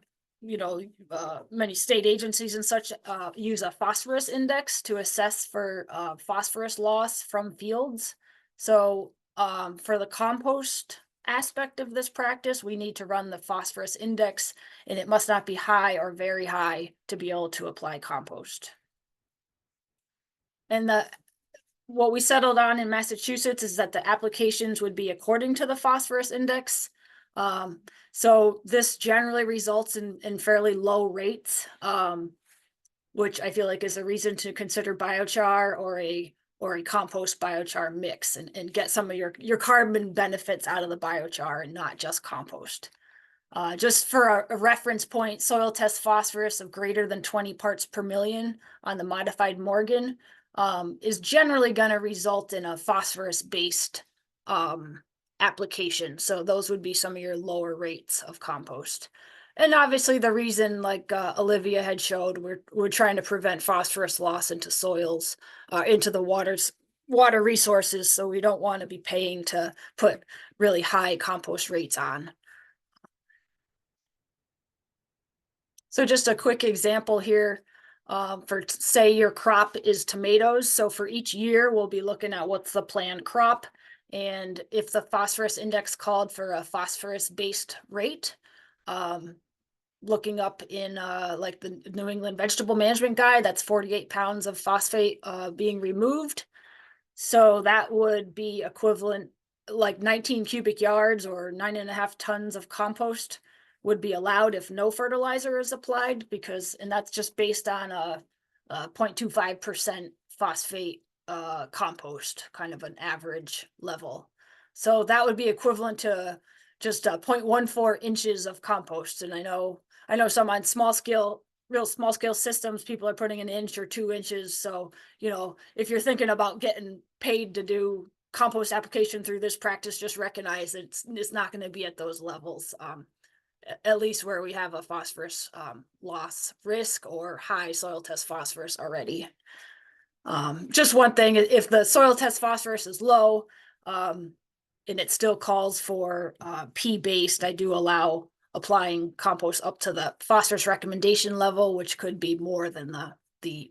many state agencies and such use a phosphorus index to assess for phosphorus loss from fields. So for the compost aspect of this practice, we need to run the phosphorus index, and it must not be high or very high to be able to apply compost. And what we settled on in Massachusetts is that the applications would be according to the phosphorus index. So this generally results in fairly low rates, which I feel like is a reason to consider biochar or a compost biochar mix and get some of your carbon benefits out of the biochar and not just compost. Just for a reference point, soil test phosphorus of greater than 20 parts per million on the modified Morgan is generally going to result in a phosphorus-based application. So those would be some of your lower rates of compost. And obviously the reason, like Olivia had showed, we're trying to prevent phosphorus loss into soils, into the water resources. So we don't want to be paying to put really high compost rates on. So just a quick example here for say your crop is tomatoes. So for each year, we'll be looking at what's the planned crop. And if the phosphorus index called for a phosphorus-based rate, looking up in like the New England Vegetable Management Guide, that's 48 pounds of phosphate being removed. So that would be equivalent, like 19 cubic yards or 9.5 tons of compost would be allowed if no fertilizer is applied, and that's just based on a 0.25% phosphate compost, kind of an average level. So that would be equivalent to just 0.14 inches of compost. And I know some on real small scale systems, people are putting an inch or 2 inches. So, if you're thinking about getting paid to do compost application through this practice, just recognize it's not going to be at those levels. At least where we have a phosphorus loss risk or high soil test phosphorus already. Just one thing, if the soil test phosphorus is low and it still calls for P-based, I do allow applying compost up to the phosphorus recommendation level, which could be more than the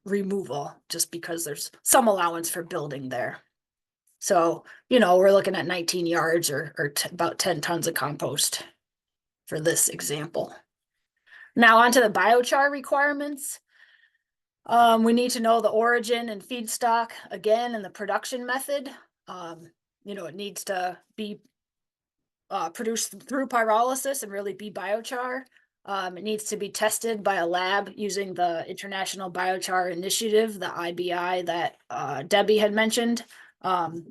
removal, just because there's some allowance for building there. So, we're looking at 19 yards or about 10 tons of compost for this example. Now onto the biochar requirements. We need to know the origin and feedstock again and the production method. It needs to be produced through pyrolysis and really be biochar. It needs to be tested by a lab using the International Biochar Initiative, the IBI that Debbie had mentioned,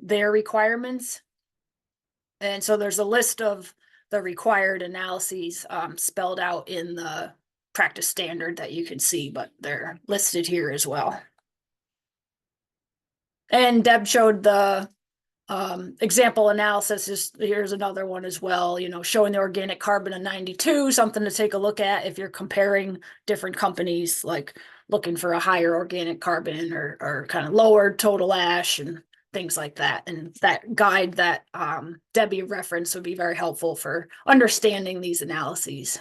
their requirements. And so there's a list of the required analyses spelled out in the practice standard that you can see, but they're listed here as well. And Deb showed the example analysis. Here's another one as well, showing the organic carbon of 92, something to take a look at if you're comparing different companies, like looking for a higher organic carbon or kind of lower total ash and things like that. And that guide that Debbie referenced would be very helpful for understanding these analyses.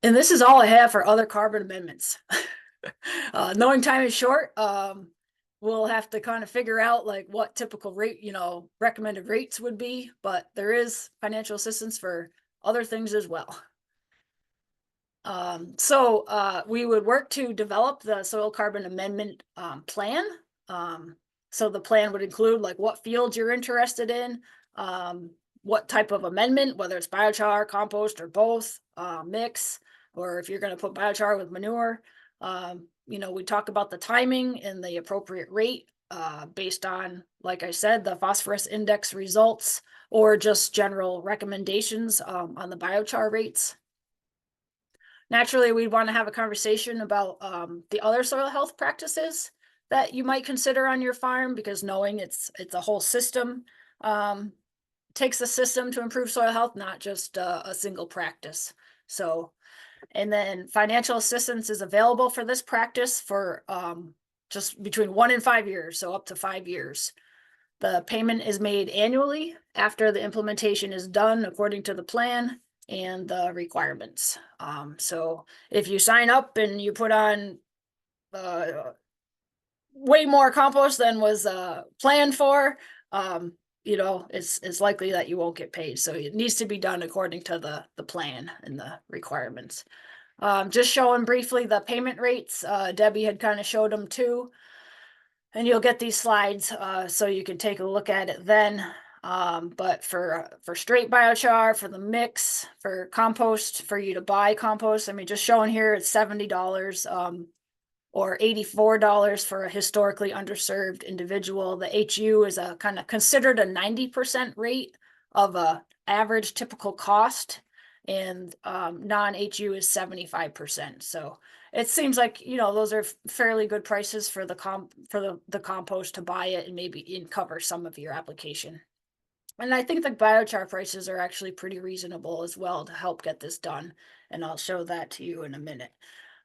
And this is all I have for other carbon amendments. Knowing time is short, we'll have to kind of figure out like what typical rate, recommended rates would be, but there is financial assistance for other things as well. So we would work to develop the soil carbon amendment plan. So the plan would include like what fields you're interested in, what type of amendment, whether it's biochar, compost, or both, mix, or if you're going to put biochar with manure. We talk about the timing and the appropriate rate based on, like I said, the phosphorus index results or just general recommendations on the biochar rates. Naturally, we'd want to have a conversation about the other soil health practices that you might consider on your farm, because knowing it's a whole system, takes a system to improve soil health, not just a single practice. So, and then financial assistance is available for this practice for just between 1 and 5 years, so up to 5 years. The payment is made annually after the implementation is done according to the plan and the requirements. So if you sign up and you put on way more compost than was planned for, it's likely that you won't get paid. So it needs to be done according to the plan and the requirements. Just showing briefly the payment rates. Debbie had kind of showed them too. And you'll get these slides so you can take a look at it then. But for straight biochar, for the mix, for compost, for you to buy compost, I mean, just showing here it's $70 or $84 for a historically underserved individual. The HU is a kind of considered a 90% rate of a average typical cost, and non-HU is 75%. So it seems like, you know, those are fairly good prices for the compost to buy it and maybe cover some of your application. And I think the biochar prices are actually pretty reasonable as well to help get this done. And I'll show that to you in a minute.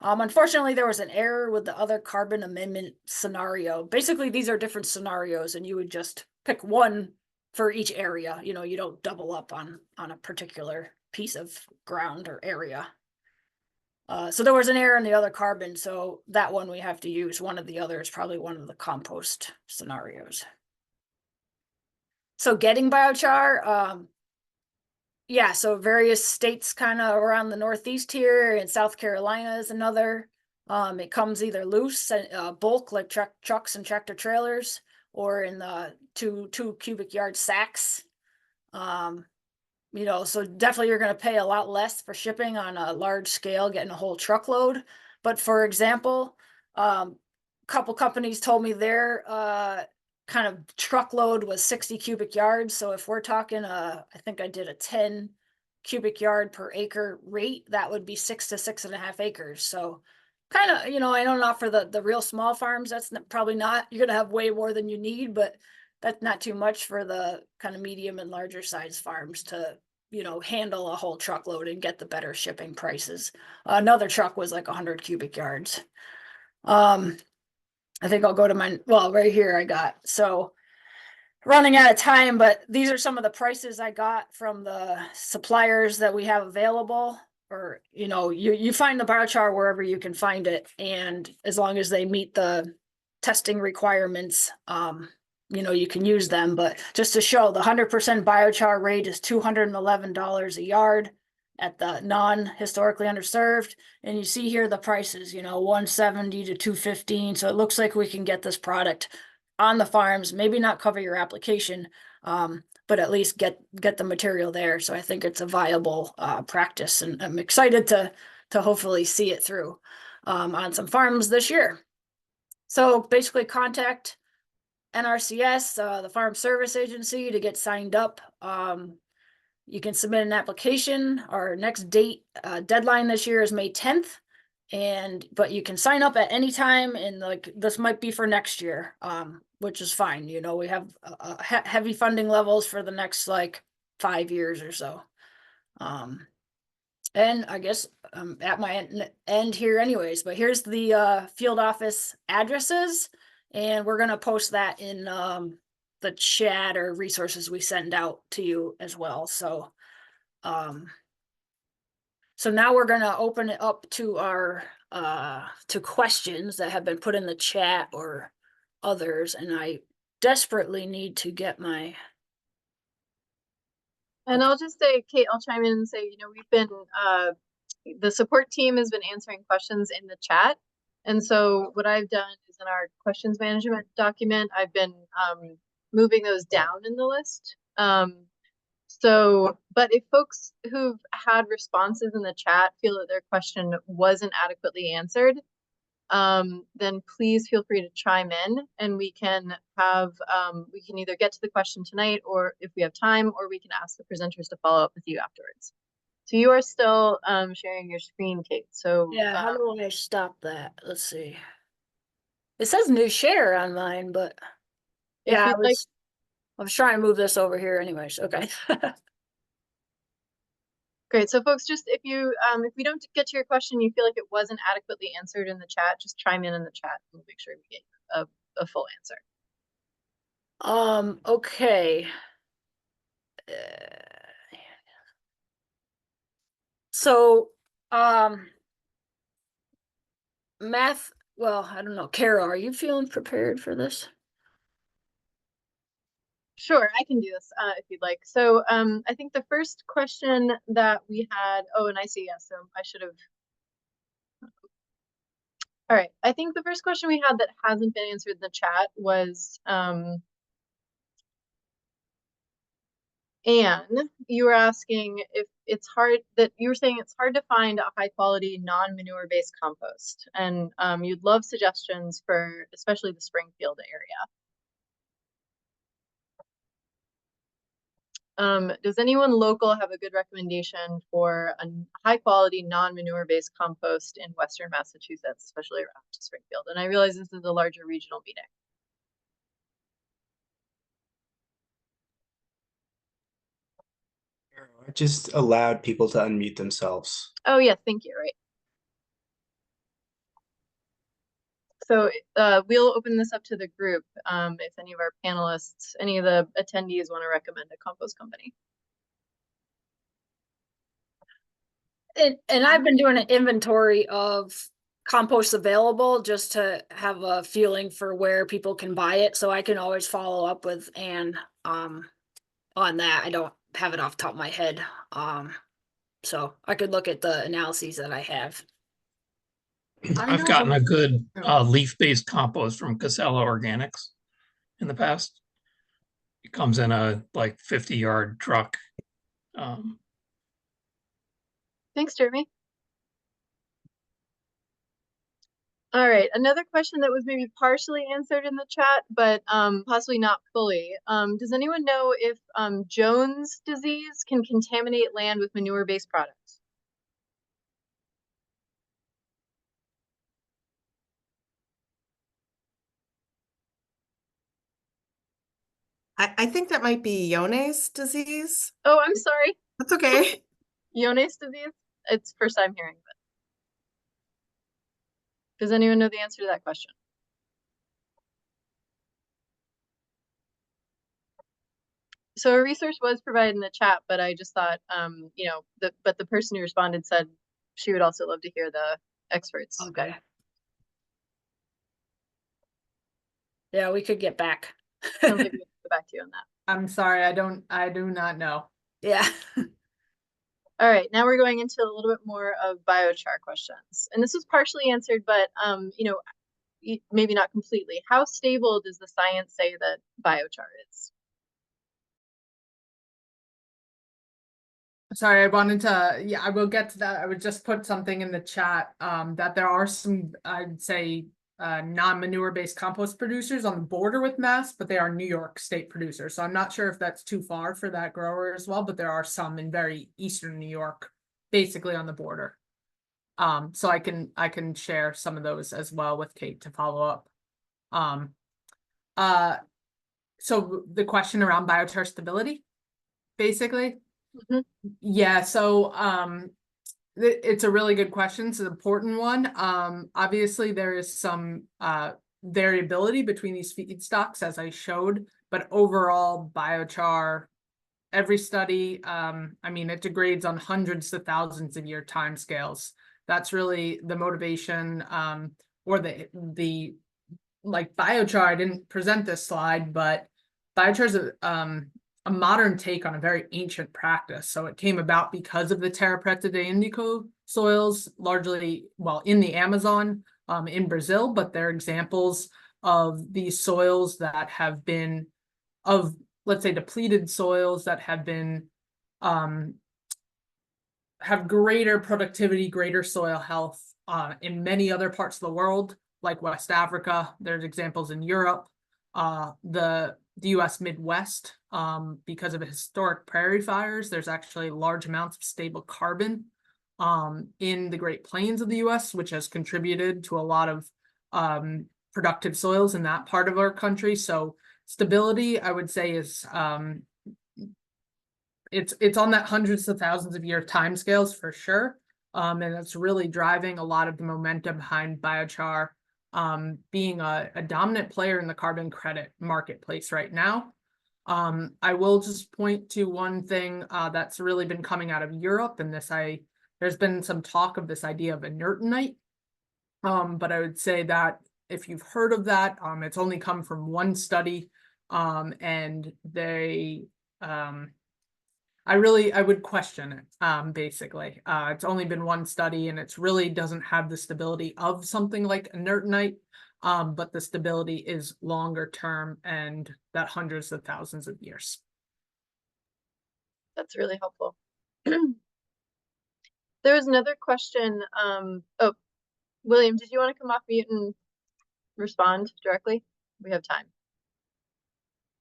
Unfortunately, there was an error with the other carbon amendment scenario. Basically, these are different scenarios and you would just pick one for each area. You know, you don't double up on a particular piece of ground or area. So there was an error in the other carbon, so that one we have to use. One of the others, probably one of the compost scenarios. So getting biochar, yeah, so various states kind of around the Northeast here, and South Carolina is another. It comes either loose, bulk like trucks and tractor trailers, or in the two cubic yard sacks. You know, so definitely you're going to pay a lot less for shipping on a large scale, getting a whole truckload. But for example, a couple companies told me their kind of truckload was 60 cubic yards. So if we're talking, I think I did a 10 cubic yard per acre rate, that would be 6 to 6.5 acres. So kind of, you know, I don't know, for the real small farms, that's probably not, you're going to have way more than you need, but that's not too much for the kind of medium and larger size farms to, you know, handle a whole truckload and get the better shipping prices. Another truck was like 100 cubic yards. I think I'll go to my, well, right here I got, so running out of time, but these are some of the prices I got from the suppliers that we have available. Or, you know, you find the biochar wherever you can find it, and as long as they meet the testing requirements, you know, you can use them. But just to show, the 100% biochar rate is $211 a yard at the non-historically underserved. And you see here the prices, you know, 170 to 215. So it looks like we can get this product on the farms, maybe not cover your application, but at least get the material there. So I think it's a viable practice, and I'm excited to hopefully see it through on some farms this year. So basically contact NRCS, the Farm Service Agency, to get signed up. You can submit an application. Our next date deadline this year is May 10th. But you can sign up at any time, and like this might be for next year, which is fine. You know, we have heavy funding levels for the next like 5 years or so. And I guess I'm at my end here anyways, but here's the field office addresses, and we're gonna post that in the chat or resources we send out to you as well. So so now we're going to open it up to our to questions that have been put in the chat or others, and I desperately need to get my. And I'll just say, Kate, I'll chime in and say, you know, we've been the support team has been answering questions in the chat, and so what I've done is in our questions management document, I've been moving those down in the list. So, but if folks who've had responses in the chat feel that their question wasn't adequately answered, then please feel free to chime in, and we can have, we can either get to the question tonight, or if we have time, or we can ask the presenters to follow up with you afterwards. So you are still sharing your screen, Kate. So yeah, how do I stop that? Let's see. It says new share on mine, but yeah, I was trying to move this over here anyways. Okay. Great. So folks, just if we don't get to your question, you feel like it wasn't adequately answered in the chat, just chime in the chat and we'll make sure we get a full answer. Okay. So, math, well, I don't know. Kara, are you feeling prepared for this? Sure, I can do this if you'd like. So I think the first question that we had, oh, and I see, yes, so I should have All right. I think the first question we had that hasn't been answered in the chat was, Anne, you were asking if it's hard that you were saying it's hard to find a high quality non-manure based compost, and you'd love suggestions for especially the Springfield area. Does anyone local have a good recommendation for a high quality non-manure based compost in Western Massachusetts, especially around Springfield? And I realize this is a larger regional meeting. I just allowed people to unmute themselves. Oh yes, thank you. Right. So we'll open this up to the group. If any of our panelists, any of the attendees want to recommend a compost company. And I've been doing an inventory of compost available just to have a feeling for where people can buy it. So I can always follow up with Anne on that. I don't have it off the top of my head. So I could look at the analyses that I have. I've gotten a good leaf-based compost from Casella Organics in the past. It comes in a like 50-yard truck. Thanks, Jeremy. All right, another question that was maybe partially answered in the chat, but possibly not fully. Does anyone know if Jones disease can contaminate land with manure-based products? I think that might be Ione's disease. Oh, I'm sorry. That's okay. Ione's disease? It's first time hearing of it. Does anyone know the answer to that question? So a resource was provided in the chat, but I just thought, you know, but the person who responded said she would also love to hear the experts. Okay. Yeah, we could get back. Sounds like we can go back to you on that. I'm sorry, I do not know. Yeah. All right, now we're going into a little bit more of biochar questions. And this was partially answered, but you know, maybe not completely. How stable does the science say that biochar is? Sorry, I wanted to, yeah, I will get to that. I would just put something in the chat that there are some, I'd say, non-manure based compost producers on the border with Mass, but they are New York state producers. So I'm not sure if that's too far for that grower as well, but there are some in very eastern New York, basically on the border. So I can share some of those as well with Kate to follow up. So the question around biochar stability, basically. Mm-hmm. Yeah, so it's a really good question. It's an important one. Obviously there is some variability between these feedstocks, as I showed, but overall biochar, every study, I mean, it degrades on hundreds to thousands of year timescales. That's really the motivation, or the like biochar. I didn't present this slide, but biochar is a modern take on a very ancient practice. So it came about because of the Terra Preta de Indico soils, largely, well, in the Amazon, in Brazil, but they're examples of these soils that have been, of, let's say, depleted soils that have been, have greater productivity, greater soil health in many other parts of the world, like West Africa. There's examples in Europe, the US Midwest, because of historic prairie fires. There's actually large amounts of stable carbon in the Great Plains of the US, which has contributed to a lot of productive soils in that part of our country. So stability, I would say, is it's on that hundreds of thousands of year timescales for sure. And it's really driving a lot of the momentum behind biochar being a dominant player in the carbon credit marketplace right now. I will just point to one thing that's really been coming out of Europe, and there's been some talk of this idea of inertinite. But I would say that if you've heard of that, it's only come from one study, and they I would question it, basically. It's only been one study and it's really doesn't have the stability of something like inertinite, but the stability is longer term and that hundreds of thousands of years. That's really helpful. There was another question. Oh, William, did you want to come off mute and respond directly? We have time.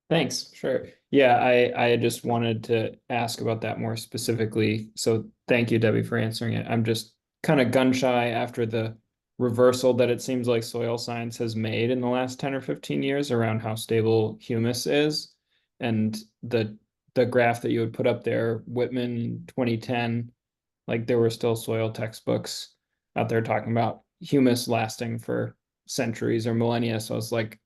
Thanks. Sure. Yeah, I just wanted to ask about that more specifically. So thank you, Debbie, for answering it. I'm just kind of gun shy after the reversal that it seems like soil science has made in the last 10 or 15 years around how stable humus is. And the graph that you would put up there, Whitman in 2010, like there were still soil textbooks out there talking about humus lasting for centuries or millennia. So I was like,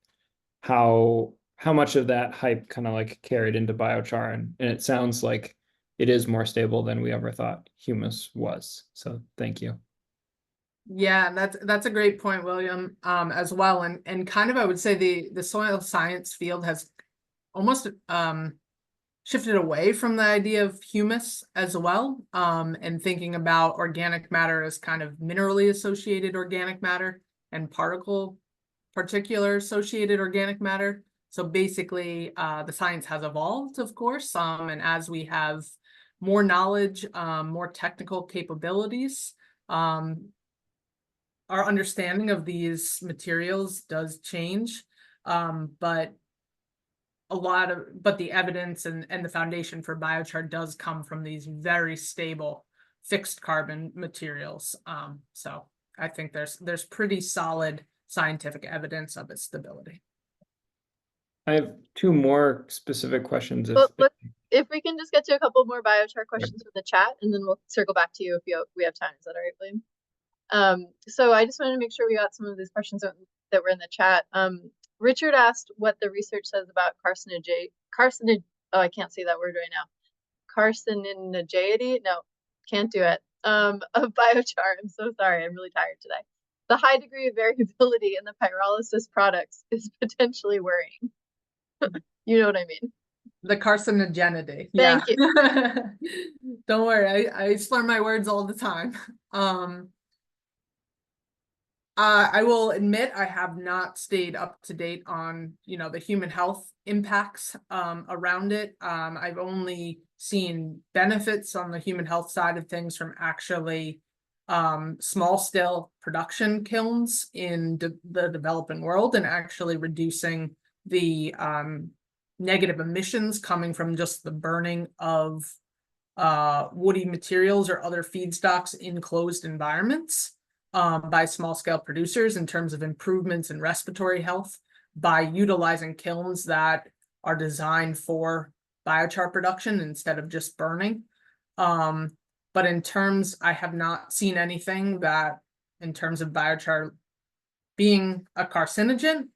how much of that hype kind of like carried into biochar, and it sounds like it is more stable than we ever thought humus was. So thank you. Yeah, that's a great point, William, as well. And kind of I would say the soil science field has almost shifted away from the idea of humus as well, and thinking about organic matter as kind of minerally associated organic matter and particular associated organic matter. So basically, the science has evolved, of course, and as we have more knowledge, more technical capabilities, our understanding of these materials does change, but the evidence and the foundation for biochar does come from these very stable fixed carbon materials. So I think there's pretty solid scientific evidence of its stability. I have two more specific questions. If we can just get to a couple more biochar questions from the chat, and then we'll circle back to you if we have time. Is that all right, William? So I just wanted to make sure we got some of these questions that were in the chat. Richard asked what the research says about I can't say that word right now. Carcinogeity? No, can't do it. Of biochar. I'm so sorry. I'm really tired today. The high degree of variability in the pyrolysis products is potentially worrying. You know what I mean? The carcinogenity. Thank you. Don't worry, I slur my words all the time. I will admit I have not stayed up to date on, the human health impacts around it. I've only seen benefits on the human health side of things from actually small scale production kilns in the developing world, and actually reducing the negative emissions coming from just the burning of woody materials or other feedstocks in closed environments by small scale producers, in terms of improvements in respiratory health by utilizing kilns that are designed for biochar production instead of just burning. But in terms, I have not seen anything that in terms of biochar being a carcinogen.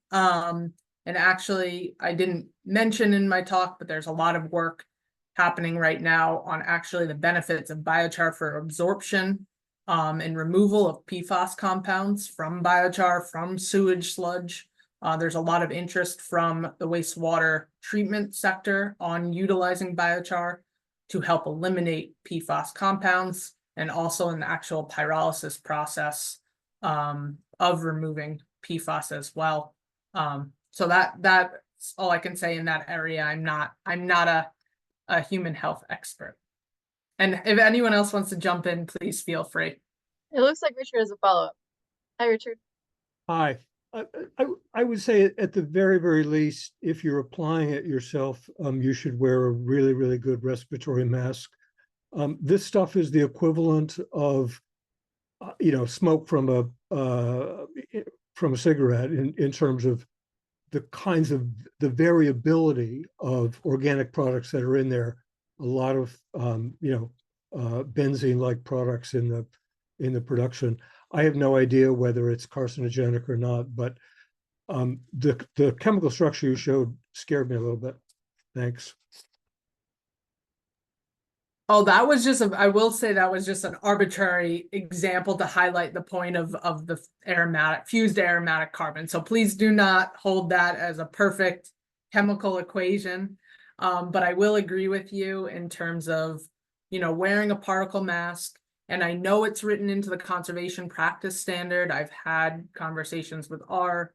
And actually, I didn't mention in my talk, but there's a lot of work happening right now on actually the benefits of biochar for absorption and removal of PFAS compounds from biochar, from sewage sludge. There's a lot of interest from the wastewater treatment sector on utilizing biochar to help eliminate PFAS compounds, and also in the actual pyrolysis process of removing PFAS as well. So that's all I can say in that area. I'm not a human health expert. And if anyone else wants to jump in, please feel free. It looks like Richard has a follow-up. Hi, Richard. Hi. I would say at the very, very least, if you're applying it yourself, you should wear a really, really good respiratory mask. This stuff is the equivalent of, smoke from a cigarette in terms of the kinds of the variability of organic products that are in there. A lot of benzene-like products in the production. I have no idea whether it's carcinogenic or not, but the chemical structure you showed scared me a little bit. Thanks. Oh, that was just I will say that was just an arbitrary example to highlight the point of the fused aromatic carbon. So please do not hold that as a perfect chemical equation. But I will agree with you in terms of, you know, wearing a particle mask. And I know it's written into the conservation practice standard. I've had conversations with our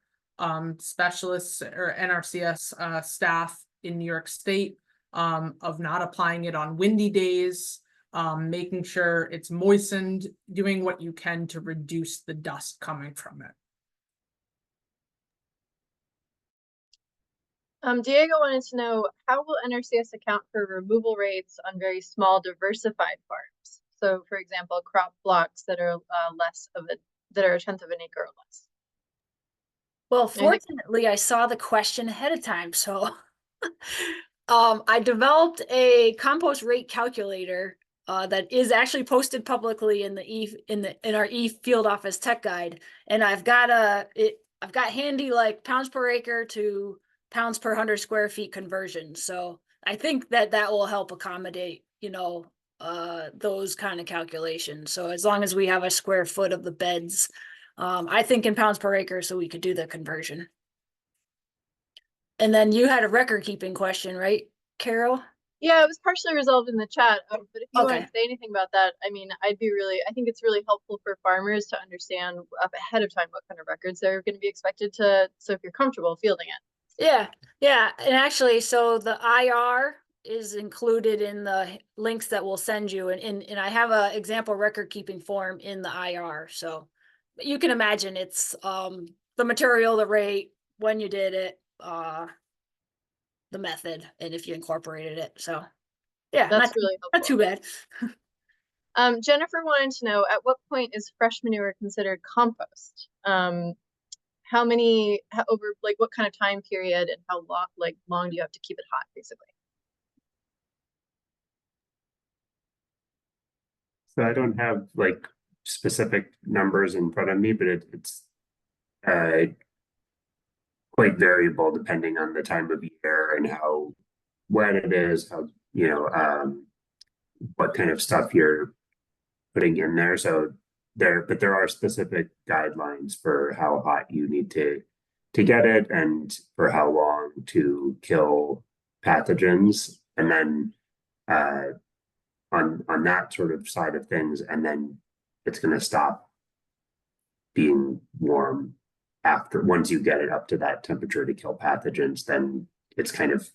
specialists or NRCS staff in New York State of not applying it on windy days, making sure it's moistened, doing what you can to reduce the dust coming from it. Diego wanted to know, how will NRCS account for removal rates on very small diversified farms? So, for example, crop blocks that are that are a tenth of an acre or less. Well, fortunately, I saw the question ahead of time, so I developed a compost rate calculator that is actually posted publicly in our field office tech guide, and I've got handy like pounds per acre to pounds per 100 square feet conversion. So I think that will help accommodate, you know, those kind of calculations. So as long as we have a square foot of the beds, I think in pounds per acre, so we could do the conversion. And then you had a record keeping question, right, Carol? Yeah, it was partially resolved in the chat, but if you want Okay. to say anything about that, I mean, I think it's really helpful for farmers to understand up ahead of time what kind of records they're going to be expected to, so if you're comfortable fielding it. Yeah, and actually, so the IR is included in the links that we'll send you, and I have an example record keeping form in the IR, so you can imagine it's the material, the rate, when you did it, the method, and if you incorporated it. So yeah, That's really helpful. Not too bad. Jennifer wanted to know, at what point is fresh manure considered compost? How many, over like what kind of time period, and how long do you have to keep it hot, basically? So I don't have like specific numbers in front of me, but it's quite variable depending on the time of year and how wet it is, how, you know, what kind of stuff you're putting in there. So there are specific guidelines for how hot you need to get it and for how long to kill pathogens. And then on that sort of side of things, and then it's going to stop being warm once you get it up to that temperature to kill pathogens. Then it's kind of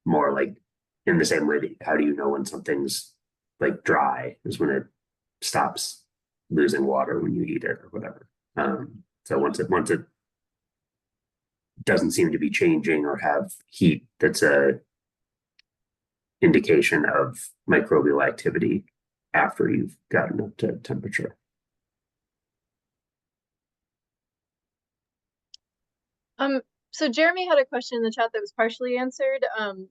more like in the same way that how do you know when something's like dry is when it stops losing water when you eat it or whatever. So once it doesn't seem to be changing or have heat, that's a indication of microbial activity after you've gotten up to temperature. So Jeremy had a question in the chat that was partially answered,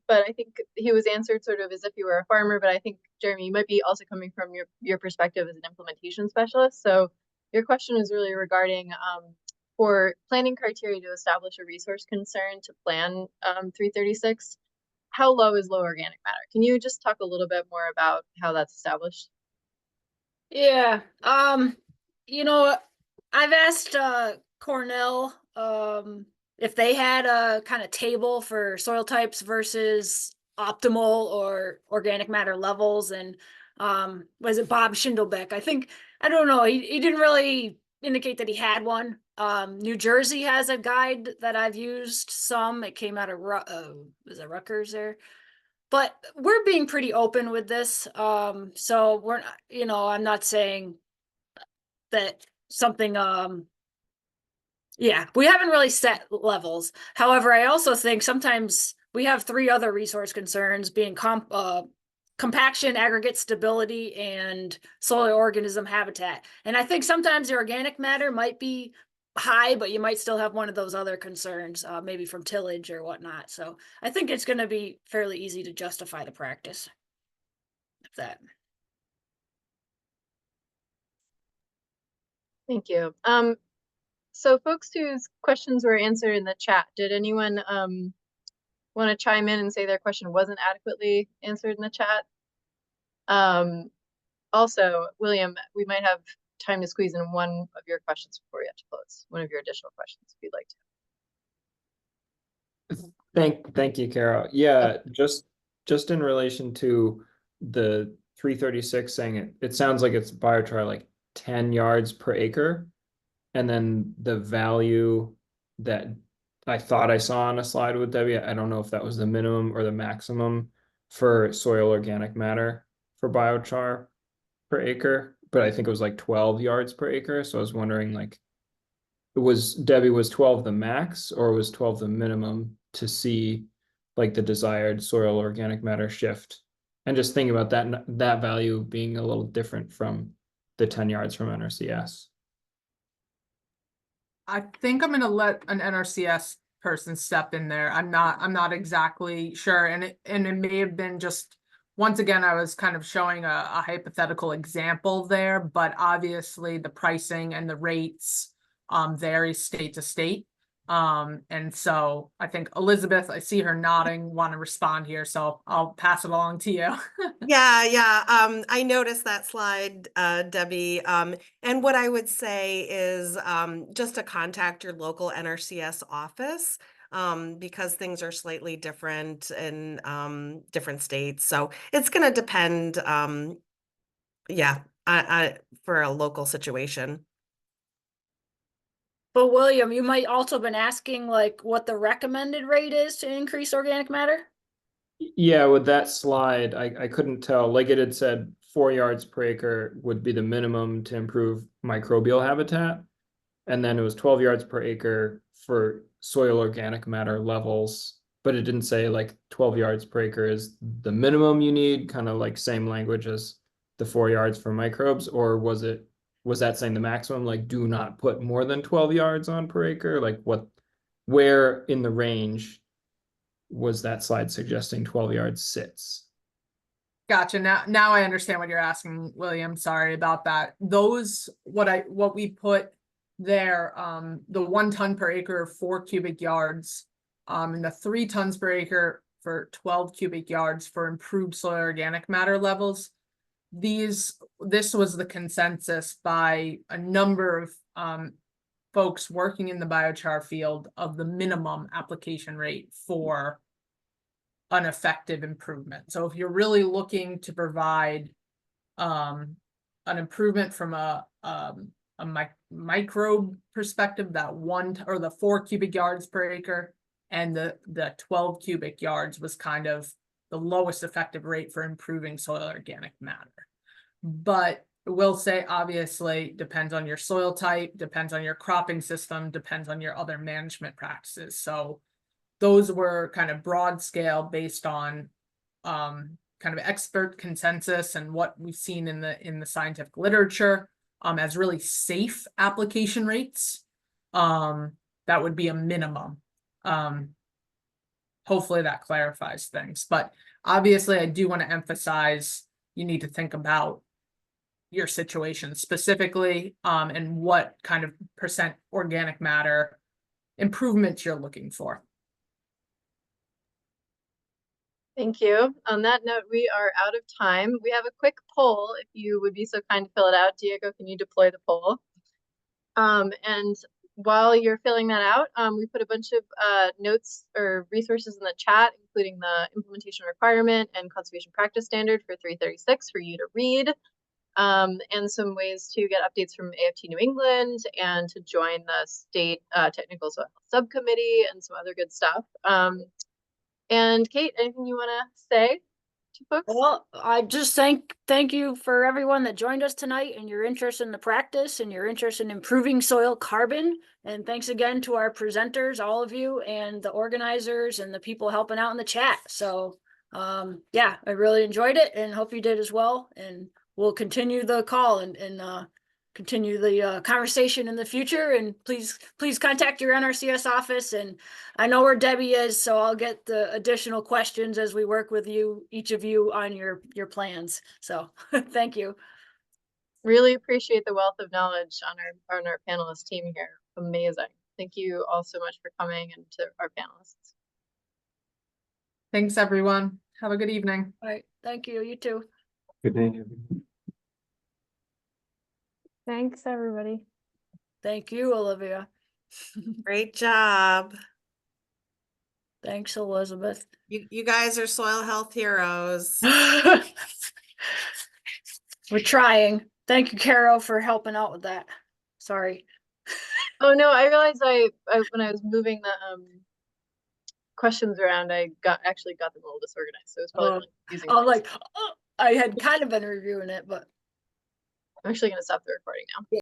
but I think he was answered sort of as if you were a farmer, but I think, Jeremy, you might be also coming from your perspective as an implementation specialist. So your question is really regarding for planning criteria to establish a resource concern to plan 336, how low is low organic matter? Can you just talk a little bit more about how that's established? Yeah, you know, I've asked Cornell if they had a kind of table for soil types versus optimal or organic matter levels, and was it Bob Schindelbeck? I don't know, he didn't really indicate that he had one. New Jersey has a guide that I've used some. It came out of was it Rutgers there? But we're being pretty open with this. So we're not, you know, I'm not saying that something yeah, we haven't really set levels. However, I also think sometimes we have three other resource concerns being compaction, aggregate stability, and soil organism habitat. And I think sometimes the organic matter might be high, but you might still have one of those other concerns, maybe from tillage or whatnot. So I think it's going to be fairly easy to justify the practice of that. Thank you. So folks whose questions were answered in the chat, did anyone want to chime in and say their question wasn't adequately answered in the chat? Also, William, we might have time to squeeze in one of your questions before we have to close, one of your additional questions, if you'd like Thank you, Carol. Yeah, just in relation to the 336 saying it sounds like it's biochar like 10 yards per acre. And then the value that I thought I saw on a slide with Debbie, I don't know if that was the minimum or the maximum for soil organic matter for biochar per acre, but I think it was like 12 yards per acre. So I was wondering, like, was 12 the max or was 12 the minimum to see like the desired soil organic matter shift? And just thinking about that value being a little different from the 10 yards from NRCS. I think I'm gonna let an NRCS person step in there. I'm not exactly sure. And it may have been just, once again, I was kind of showing a hypothetical example there, but obviously the pricing and the rates vary state to state. And so I think Elizabeth, I see her nodding, want to respond here, so I'll pass it along to you. Yeah. I noticed that slide, Debbie. And what I would say is just to contact your local NRCS office, because things are slightly different in different states. So it's going to depend, for a local situation. But William, you might also been asking like what the recommended rate is to increase organic matter? Yeah, with that slide, I couldn't tell. Like it had said 4 yards per acre would be the minimum to improve microbial habitat. And then it was 12 yards per acre for soil organic matter levels. But it didn't say like 12 yards per acre is the minimum you need, kind of like same language as the 4 yards for microbes, or was that saying the maximum, like do not put more than 12 yards on per acre? Like where in the range was that slide suggesting 12 yards sits? Gotcha. Now I understand what you're asking, William. Sorry about that. Those, what we put there, the 1 ton per acre, 4 cubic yards, and the 3 tons per acre for 12 cubic yards for improved soil organic matter levels. This was the consensus by a number of folks working in the biochar field of the minimum application rate for an effective improvement. So if you're really looking to provide an improvement from a microbe perspective, that 1 or the 4 cubic yards per acre and the 12 cubic yards was kind of the lowest effective rate for improving soil organic matter. But we'll say, obviously, depends on your soil type, depends on your cropping system, depends on your other management practices. So those were kind of broad scale based on kind of expert consensus and what we've seen in the scientific literature as really safe application rates. That would be a minimum. Hopefully that clarifies things, but obviously I do want to emphasize you need to think about your situation specifically and what kind of percent organic matter improvements you're looking for. Thank you. On that note, we are out of time. We have a quick poll. If you would be so kind to fill it out, Diego, can you deploy the poll? And while you're filling that out, we put a bunch of notes or resources in the chat, including the implementation requirement and conservation practice standard for 336 for you to read, and some ways to get updates from AFT New England and to join the state technical soil subcommittee and some other good stuff. And Kate, anything you want to say to folks? Well, I just thank you for everyone that joined us tonight and your interest in the practice and your interest in improving soil carbon. And thanks again to our presenters, all of you, and the organizers and the people helping out in the chat. So yeah, I really enjoyed it and hope you did as well. And we'll continue the call and continue the conversation in the future. And please contact your NRCS office. And I know where Debbie is, so I'll get the additional questions as we work with you, each of you, on your plans. So thank you. Really appreciate the wealth of knowledge on our panelist team here. Amazing. Thank you all so much for coming and to our panelists. Thanks, everyone. Have a good evening. All right. Thank you. You too. Good night. Thanks, everybody. Thank you, Olivia. Great job. Thanks, Elizabeth. You guys are soil health heroes. We're trying. Thank you, Carol, for helping out with that. Sorry. Oh no, I realized I when I was moving the questions around, I actually got them a little disorganized, so it was probably really confusing. I was like, oh, I had kind of been reviewing it, but I'm actually gonna stop the recording now.